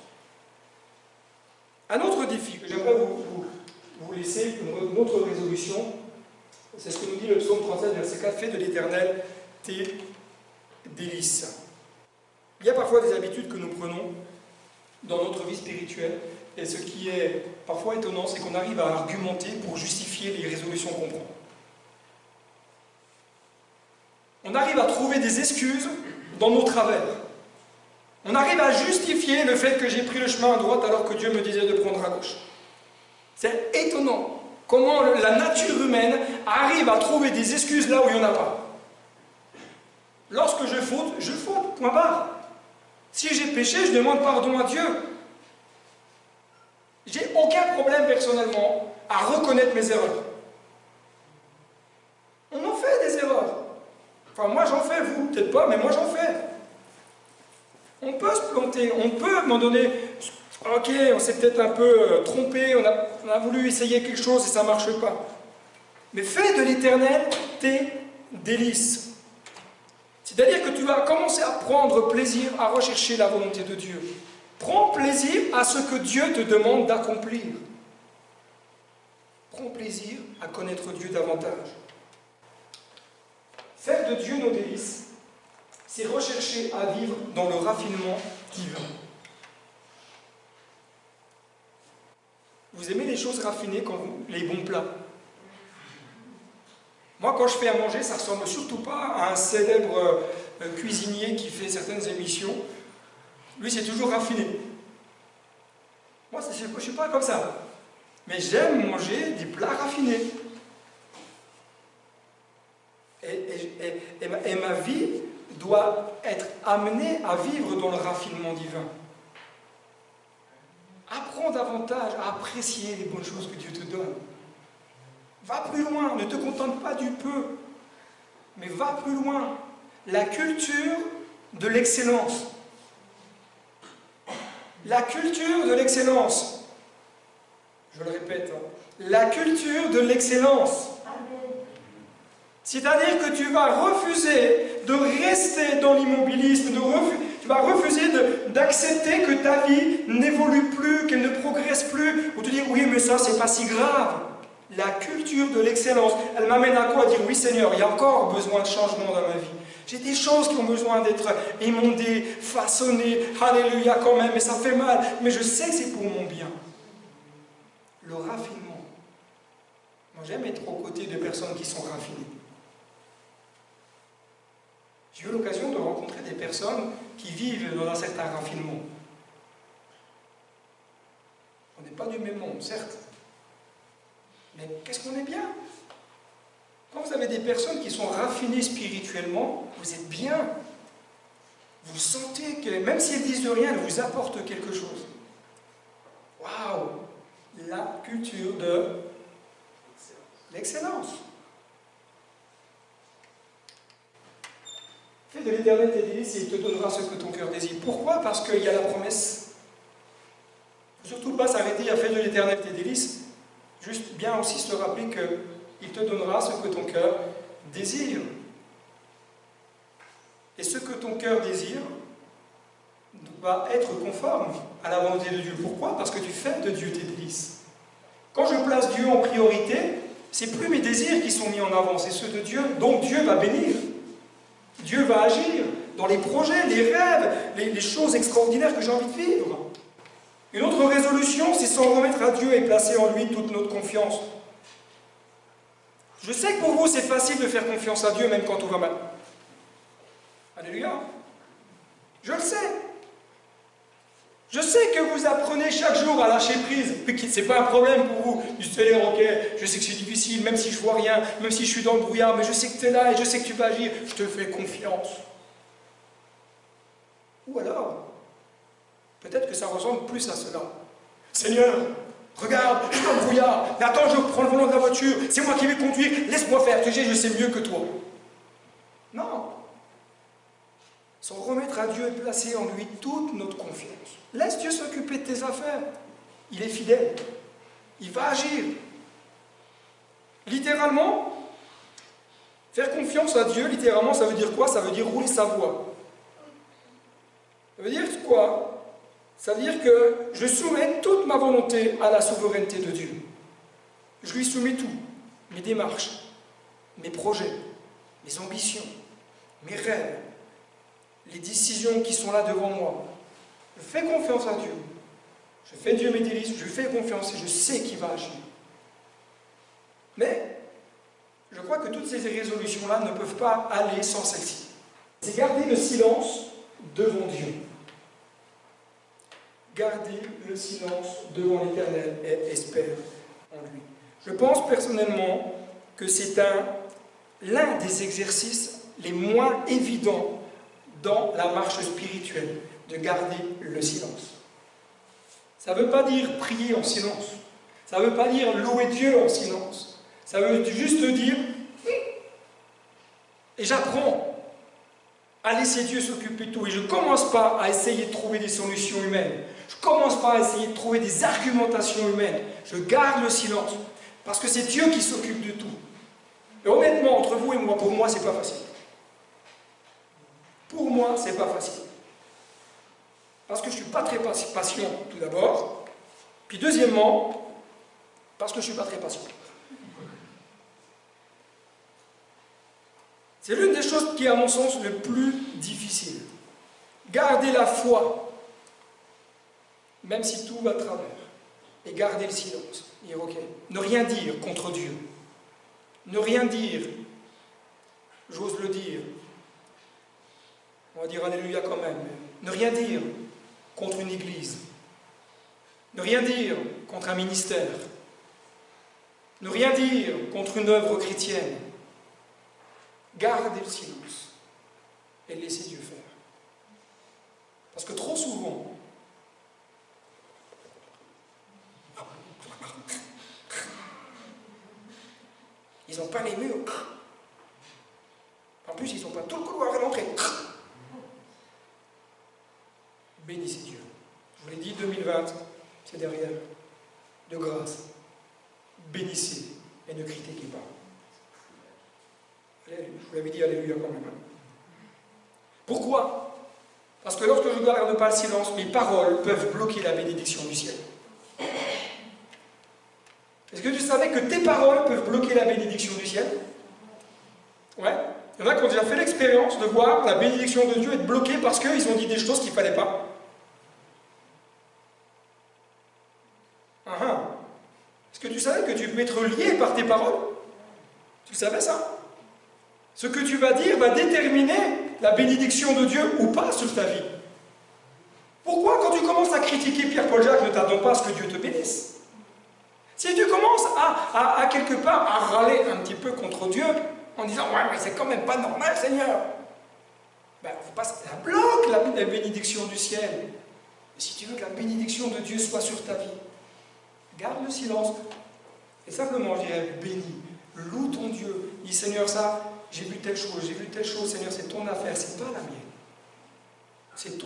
Un autre défi que j'aimerais vous laisser, une autre résolution, c'est ce que nous dit le psaume 37, verset 4, fais de l'Éternel tes délices. Il y a parfois des habitudes que nous prenons dans notre vie spirituelle, Et ce qui est parfois étonnant, c'est qu'on arrive à argumenter pour justifier les résolutions qu'on prend. On arrive à trouver des excuses dans nos travers. On arrive à justifier le fait que j'ai pris le chemin à droite alors que Dieu me disait de prendre à gauche. C'est étonnant comment la nature humaine arrive à trouver des excuses là où il n'y en a pas. Lorsque je faute, point barre. Si j'ai péché, je demande pardon à Dieu. J'ai aucun problème personnellement à reconnaître mes erreurs. On en fait des erreurs. Enfin, moi j'en fais, vous, peut-être pas, mais moi j'en fais. On peut se planter, on peut à un moment donné, ok, on s'est peut-être un peu trompé, on a voulu essayer quelque chose et ça ne marche pas. Mais fais de l'Éternel tes délices. C'est-à-dire que tu vas commencer à prendre plaisir à rechercher la volonté de Dieu. Prends plaisir à ce que Dieu te demande d'accomplir. Prends plaisir à connaître Dieu davantage. Faire de Dieu nos délices, c'est rechercher à vivre dans le raffinement divin. Vous aimez les choses raffinées quand les bons plats? Moi, quand je fais à manger, ça ne ressemble surtout pas à un célèbre cuisinier qui fait certaines émissions. Lui, c'est toujours raffiné. Moi, je ne suis pas comme ça. Mais j'aime manger des plats raffinés. Et ma vie doit être amenée à vivre dans le raffinement divin. Apprends davantage à apprécier les bonnes choses que Dieu te donne. Va plus loin, ne te contente pas du peu, mais va plus loin. La culture de l'excellence. La culture de l'excellence. Je le répète, la culture de l'excellence. C'est-à-dire que tu vas refuser de rester dans l'immobilisme, tu vas refuser d'accepter que ta vie n'évolue plus, qu'elle ne progresse plus, ou te dire oui mais ça c'est pas si grave. La culture de l'excellence, elle m'amène à quoi? À dire oui Seigneur, il y a encore besoin de changement dans ma vie. J'ai des choses qui ont besoin d'être émondées, façonnées, alléluia quand même, mais ça fait mal, mais je sais que c'est pour mon bien. Le raffinement. Moi j'aime être aux côtés de personnes qui sont raffinées. J'ai eu l'occasion de rencontrer des personnes qui vivent dans un certain raffinement. On n'est pas du même monde, certes. Mais qu'est-ce qu'on est bien? Quand vous avez des personnes qui sont raffinées spirituellement, vous êtes bien. Vous sentez que, même si elles disent de rien, elles vous apportent quelque chose. Waouh! La culture de l'excellence. Fais de l'Éternel tes délices et il te donnera ce que ton cœur désire. Pourquoi? Parce qu'il y a la promesse. Surtout pas s'arrêter à faire de l'Éternel tes délices. Juste bien aussi se rappeler qu'il te donnera ce que ton cœur désire. Et ce que ton cœur désire va être conforme à la volonté de Dieu. Pourquoi? Parce que tu fais de Dieu tes délices. Quand je place Dieu en priorité, c'est plus mes désirs qui sont mis en avant, c'est ceux de Dieu. Donc Dieu va bénir. Dieu va agir dans les projets, les rêves, les choses extraordinaires que j'ai envie de vivre. Une autre résolution, c'est s'en remettre à Dieu et placer en lui toute notre confiance. Je sais que pour vous, c'est facile de faire confiance à Dieu même quand tout va mal. Alléluia. Je le sais. Je sais que vous apprenez chaque jour à lâcher prise. Ce n'est pas un problème pour vous. Du Seigneur, ok, je sais que c'est difficile, même si je ne vois rien, même si je suis dans le brouillard, mais je sais que tu es là et je sais que tu vas agir. Je te fais confiance. Ou alors, peut-être que ça ressemble plus à cela. Seigneur, regarde, je suis dans le brouillard. Mais attends, je prends le volant de la voiture. C'est moi qui vais conduire. Laisse-moi faire. Je sais mieux que toi. Non. S'en remettre à Dieu et placer en lui toute notre confiance. Laisse Dieu s'occuper de tes affaires. Il est fidèle. Il va agir. Littéralement, faire confiance à Dieu, littéralement, ça veut dire quoi? Ça veut dire rouler sa voie. Ça veut dire quoi? Ça veut dire que je soumets toute ma volonté à la souveraineté de Dieu. Je lui soumets tout. Mes démarches, mes projets, mes ambitions, mes rêves, les décisions qui sont là devant moi. Je fais confiance à Dieu. Je fais Dieu mes délices, je lui fais confiance et je sais qu'il va agir. Mais je crois que toutes ces résolutions-là ne peuvent pas aller sans celle-ci. C'est garder le silence devant Dieu. Garder le silence devant l'Éternel et espère en lui. Je pense personnellement que c'est l'un des exercices les moins évidents dans la marche spirituelle, de garder le silence. Ça ne veut pas dire prier en silence. Ça ne veut pas dire louer Dieu en silence. Ça veut juste dire et j'apprends à laisser Dieu s'occuper de tout. Et je ne commence pas à essayer de trouver des solutions humaines. Je ne commence pas à essayer de trouver des argumentations humaines. Je garde le silence. Parce que c'est Dieu qui s'occupe de tout. Et honnêtement, entre vous et moi, pour moi, c'est pas facile. Pour moi, c'est pas facile. Parce que je ne suis pas très patient, tout d'abord. Puis deuxièmement, parce que je ne suis pas très patient. C'est l'une des choses qui est, à mon sens, le plus difficile. Garder la foi, même si tout va de travers. Et garder le silence. Dire ok. Ne rien dire contre Dieu. Ne rien dire. J'ose le dire. On va dire alléluia quand même. Ne rien dire contre une église. Ne rien dire contre un ministère. Ne rien dire contre une œuvre chrétienne. Gardez le silence et laissez Dieu faire. Parce que trop souvent, ils n'ont pas les murs. En plus, ils n'ont pas tout le couloir à l'entrée. Bénissez Dieu. Je vous l'ai dit, 2020, c'est derrière. De grâce. Bénissez et ne critiquez pas. Je vous l'avais dit, alléluia quand même. Pourquoi? Parce que lorsque je ne garde pas le silence, mes paroles peuvent bloquer la bénédiction du ciel. Est-ce que tu savais que tes paroles peuvent bloquer la bénédiction du ciel? Ouais. Il y en a qui ont déjà fait l'expérience de voir la bénédiction de Dieu être bloquée parce qu'ils ont dit des choses qu'il ne fallait pas. Est-ce que tu savais que tu peux être lié par tes paroles? Tu savais ça? Ce que tu vas dire va déterminer la bénédiction de Dieu ou pas sur ta vie. Pourquoi, quand tu commences à critiquer Pierre-Paul Jacques, ne t'attends pas à ce que Dieu te bénisse? Si tu commences à quelque part à râler un petit peu contre Dieu, en disant « Ouais, mais c'est quand même pas normal, Seigneur !» Ben, ça bloque la bénédiction du ciel. Et si tu veux que la bénédiction de Dieu soit sur ta vie, garde le silence. Et simplement, je dirais, bénis, loue ton Dieu. Dis, Seigneur, ça, j'ai vu telle chose, Seigneur, c'est ton affaire, c'est pas la mienne. C'est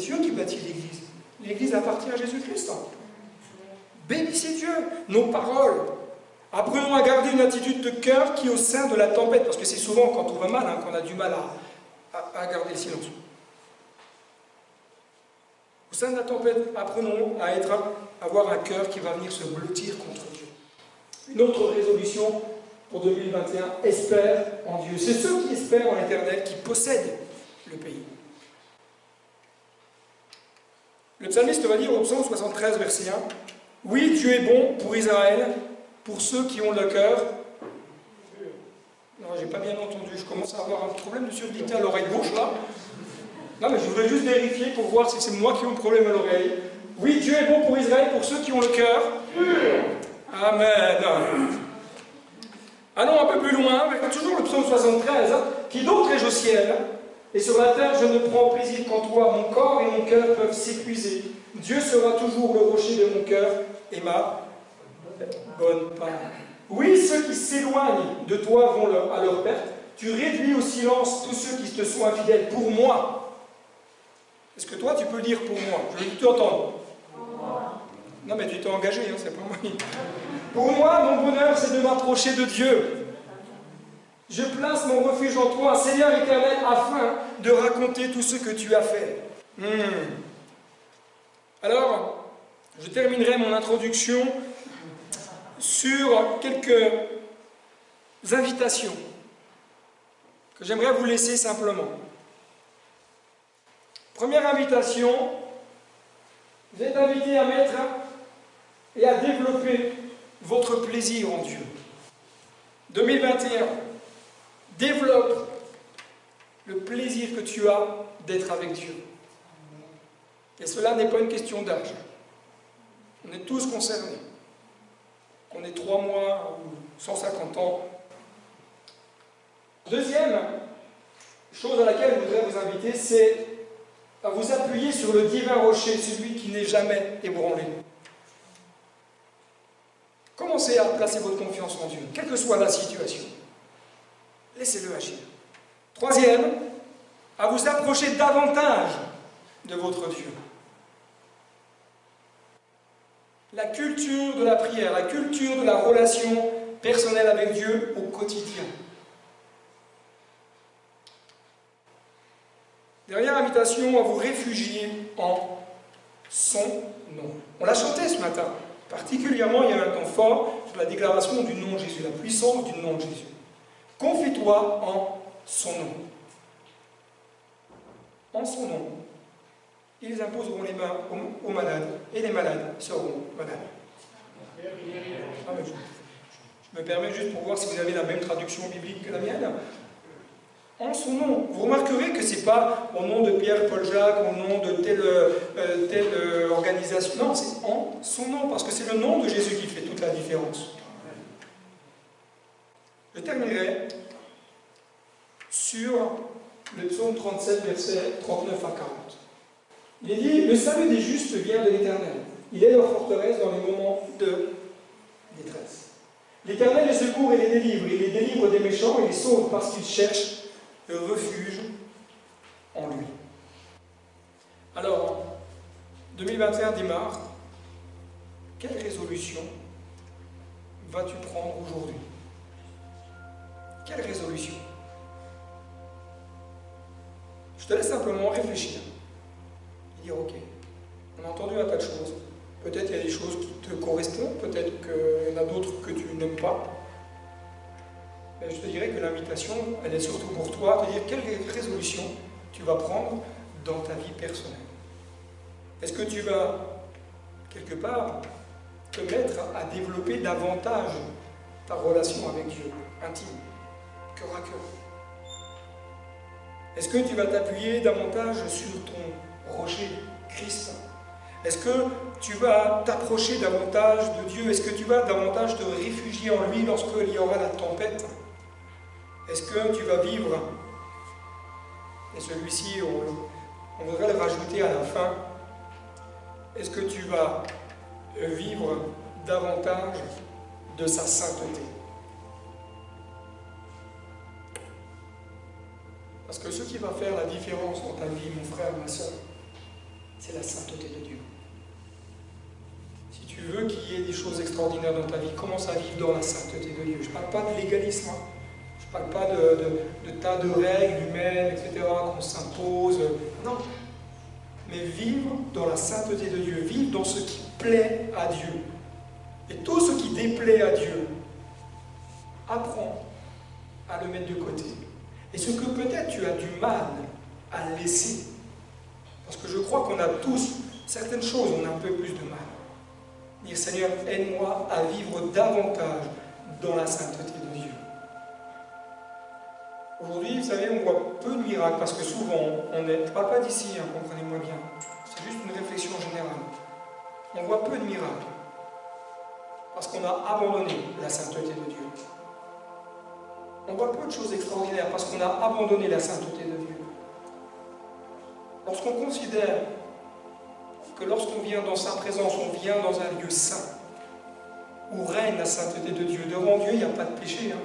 Dieu qui bâtit l'Église. L'Église appartient à Jésus-Christ. Bénissez Dieu, nos paroles. Apprenons à garder une attitude de cœur qui est au sein de la tempête, parce que c'est souvent quand on va mal, qu'on a du mal à garder le silence. Au sein de la tempête, apprenons à avoir un cœur qui va venir se blottir contre Dieu. Une autre résolution pour 2021, espère en Dieu. C'est ceux qui espèrent en l'Éternel qui possèdent le pays. Le psalmiste va dire au psaume 73, verset 1, « Oui, Dieu est bon pour Israël, pour ceux qui ont le cœur. » Non, j'ai pas bien entendu, je commence à avoir un problème de surdité à l'oreille gauche, là. Non, mais je voudrais juste vérifier pour voir si c'est moi qui ai un problème à l'oreille. « Oui, Dieu est bon pour Israël, pour ceux qui ont le cœur. » Amen. Allons un peu plus loin, avec toujours le psaume 73, qui d'autre ai-je au ciel? Et sur la terre, je ne prends plaisir qu'en toi. Mon corps et mon cœur peuvent s'épuiser. Dieu sera toujours le rocher de mon cœur et ma bonne part. Oui, ceux qui s'éloignent de toi vont à leur perte. Tu réduis au silence tous ceux qui te sont infidèles. Pour moi. Est-ce que toi, tu peux dire pour moi? Je veux t'entendre. Non, mais tu t'es engagé, hein, c'est pas moi. Pour moi, mon bonheur, c'est de m'approcher de Dieu. Je place mon refuge en toi, Seigneur éternel, afin de raconter tout ce que tu as fait. Alors, je terminerai mon introduction sur quelques invitations que j'aimerais vous laisser simplement. Première invitation, Vous êtes invité à mettre et à développer votre plaisir en Dieu. 2021, développe le plaisir que tu as d'être avec Dieu. Et cela n'est pas une question d'âge. On est tous concernés. Qu'on ait 3 mois ou 150 ans. Deuxième chose à laquelle je voudrais vous inviter, c'est à vous appuyer sur le divin rocher, celui qui n'est jamais ébranlé. Commencez à placer votre confiance en Dieu, quelle que soit la situation. Laissez-le agir. Troisième, à vous approcher davantage de votre Dieu. La culture de la prière, la culture de la relation personnelle avec Dieu au quotidien. Dernière invitation à vous réfugier en son nom. On l'a chanté ce matin. Particulièrement, il y a un temps fort sur la déclaration du nom de Jésus, la puissance du nom de Jésus. Confie-toi en son nom. En son nom, ils imposeront les mains aux malades et les malades seront malades. Ah, je me permets juste pour voir si vous avez la même traduction biblique que la mienne. En son nom. Vous remarquerez que ce n'est pas au nom de Pierre, Paul, Jacques, au nom de telle organisation. Non, c'est en son nom, parce que c'est le nom de Jésus qui fait toute la différence. Je terminerai sur le psaume 37, versets 39 à 40. Il est dit, le salut des justes vient de l'Éternel. Il est leur forteresse dans les moments de détresse. L'Éternel les secourt et les délivre. Il les délivre des méchants et les sauve parce qu'ils cherchent le refuge en lui. Alors, 2021 démarre. Quelle résolution vas-tu prendre aujourd'hui? Quelle résolution? Je te laisse simplement réfléchir et dire ok, on a entendu un tas de choses. Peut-être il y a des choses qui te correspondent, peut-être qu'il y en a d'autres que tu n'aimes pas. Mais je te dirais que l'invitation, elle est surtout pour toi, de dire quelle résolution tu vas prendre dans ta vie personnelle. Est-ce que tu vas, quelque part, te mettre à développer davantage ta relation avec Dieu, intime, cœur à cœur? Est-ce que tu vas t'appuyer davantage sur ton rocher, Christ? Est-ce que tu vas t'approcher davantage de Dieu? Est-ce que tu vas davantage te réfugier en lui lorsqu'il y aura la tempête? Est-ce que tu vas vivre, et celui-ci, on voudrait le rajouter à la fin, est-ce que tu vas vivre davantage de sa sainteté? Parce que ce qui va faire la différence dans ta vie, mon frère, ma soeur, c'est la sainteté de Dieu. Si tu veux qu'il y ait des choses extraordinaires dans ta vie, commence à vivre dans la sainteté de Dieu. Je ne parle pas de légalisme, je ne parle pas de tas de règles humaines, etc., qu'on s'impose. Non. Mais vivre dans la sainteté de Dieu, vivre dans ce qui plaît à Dieu. Et tout ce qui déplaît à Dieu, apprends à le mettre de côté. Et ce que peut-être tu as du mal à laisser, parce que je crois qu'on a tous certaines choses, on a un peu plus de mal. Dire Seigneur, aide-moi à vivre davantage dans la sainteté de Dieu. Aujourd'hui, vous savez, on voit peu de miracles, parce que souvent, je ne parle pas d'ici, hein, comprenez-moi bien, c'est juste une réflexion générale. On voit peu de miracles, parce qu'on a abandonné la sainteté de Dieu. On voit peu de choses extraordinaires, parce qu'on a abandonné la sainteté de Dieu. Lorsqu'on considère que lorsqu'on vient dans sa présence, on vient dans un lieu saint, où règne la sainteté de Dieu. Devant Dieu, il n'y a pas de péché. Hein.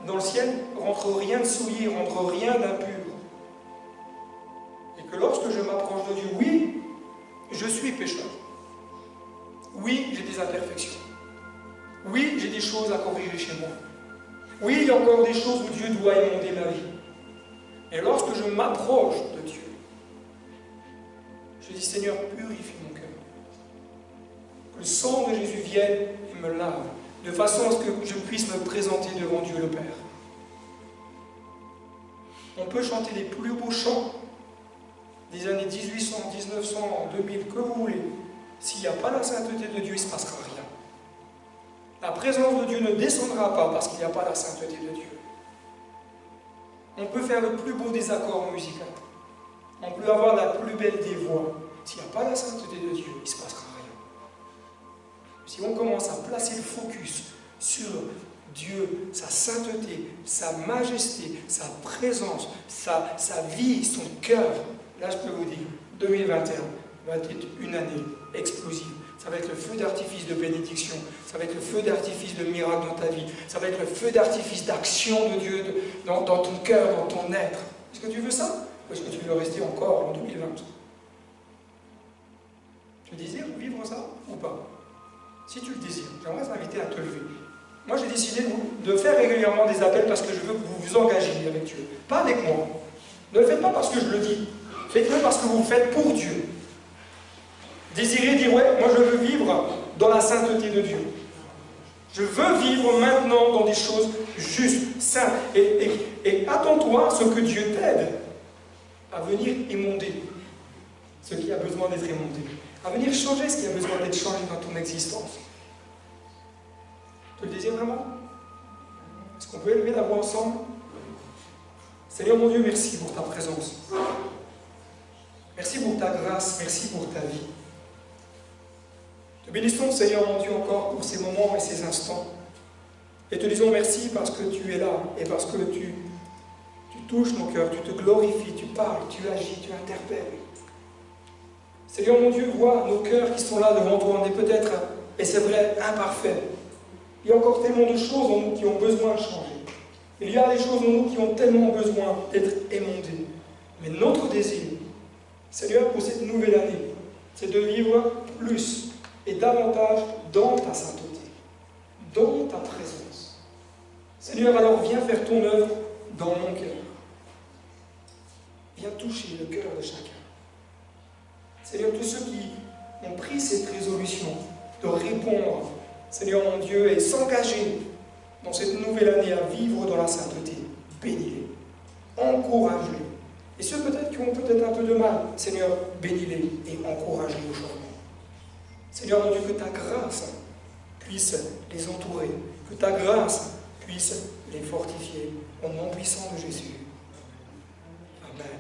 Dans le ciel, rentre rien de souillé, rentre rien d'impur. Et que lorsque je m'approche de Dieu, oui, je suis pécheur. Oui, j'ai des imperfections. Oui, j'ai des choses à corriger chez moi. Oui, il y a encore des choses où Dieu doit émonder ma vie. Et lorsque je m'approche de Dieu, je dis Seigneur, purifie mon cœur. Que le sang de Jésus vienne et me lave, de façon à ce que je puisse me présenter devant Dieu le Père. On peut chanter les plus beaux chants, des années 1800, 1900, 2000, que vous voulez, s'il n'y a pas la sainteté de Dieu, il ne se passera rien. La présence de Dieu ne descendra pas parce qu'il n'y a pas la sainteté de Dieu. On peut faire le plus beau des accords musicaux. On peut avoir la plus belle des voix. S'il n'y a pas la sainteté de Dieu, il ne se passera rien. Si on commence à placer le focus sur Dieu, sa sainteté, sa majesté, sa présence, sa vie, son cœur, là je peux vous dire, 2021 va être une année explosive. Ça va être le feu d'artifice de bénédiction, ça va être le feu d'artifice de miracle dans ta vie, ça va être le feu d'artifice d'action de Dieu dans ton cœur, dans ton être. Est-ce que tu veux ça? Ou est-ce que tu veux rester encore en 2020? Tu désires vivre ça ou pas? Si tu le désires, j'aimerais t'inviter à te lever. Moi j'ai décidé de faire régulièrement des appels parce que je veux que vous vous engagiez avec Dieu. Pas avec moi. Ne le faites pas parce que je le dis. Faites-le parce que vous le faites pour Dieu. Désirez dire, ouais, moi je veux vivre dans la sainteté de Dieu. Je veux vivre maintenant dans des choses justes, saintes. Et attends-toi à ce que Dieu t'aide à venir émonder ce qui a besoin d'être émondé. À venir changer ce qui a besoin d'être changé dans ton existence. Tu le désires vraiment? Est-ce qu'on peut élever la voix ensemble? Seigneur mon Dieu, merci pour ta présence. Merci pour ta grâce, merci pour ta vie. Te bénissons, Seigneur mon Dieu, encore pour ces moments et ces instants. Et te disons merci parce que tu es là et parce que tu touches nos cœurs, tu te glorifies, tu parles, tu agis, tu interpelles. Seigneur mon Dieu, vois nos cœurs qui sont là devant toi. On est peut-être, et c'est vrai, imparfaits. Il y a encore tellement de choses en nous qui ont besoin de changer. Il y a des choses en nous qui ont tellement besoin d'être émondées. Mais notre désir, Seigneur, pour cette nouvelle année, c'est de vivre plus et davantage dans ta sainteté, dans ta présence. Seigneur, alors viens faire ton œuvre dans mon cœur. Viens toucher le cœur de chacun. Seigneur, tous ceux qui ont pris cette résolution de répondre, Seigneur mon Dieu, et s'engager dans cette nouvelle année à vivre dans la sainteté, bénis-les, encourage-les. Et ceux peut-être qui ont peut-être un peu de mal, Seigneur, bénis-les et encourage-les au changement. Seigneur mon Dieu, que ta grâce puisse les entourer, que ta grâce puisse les fortifier, au nom puissant de Jésus. Amen.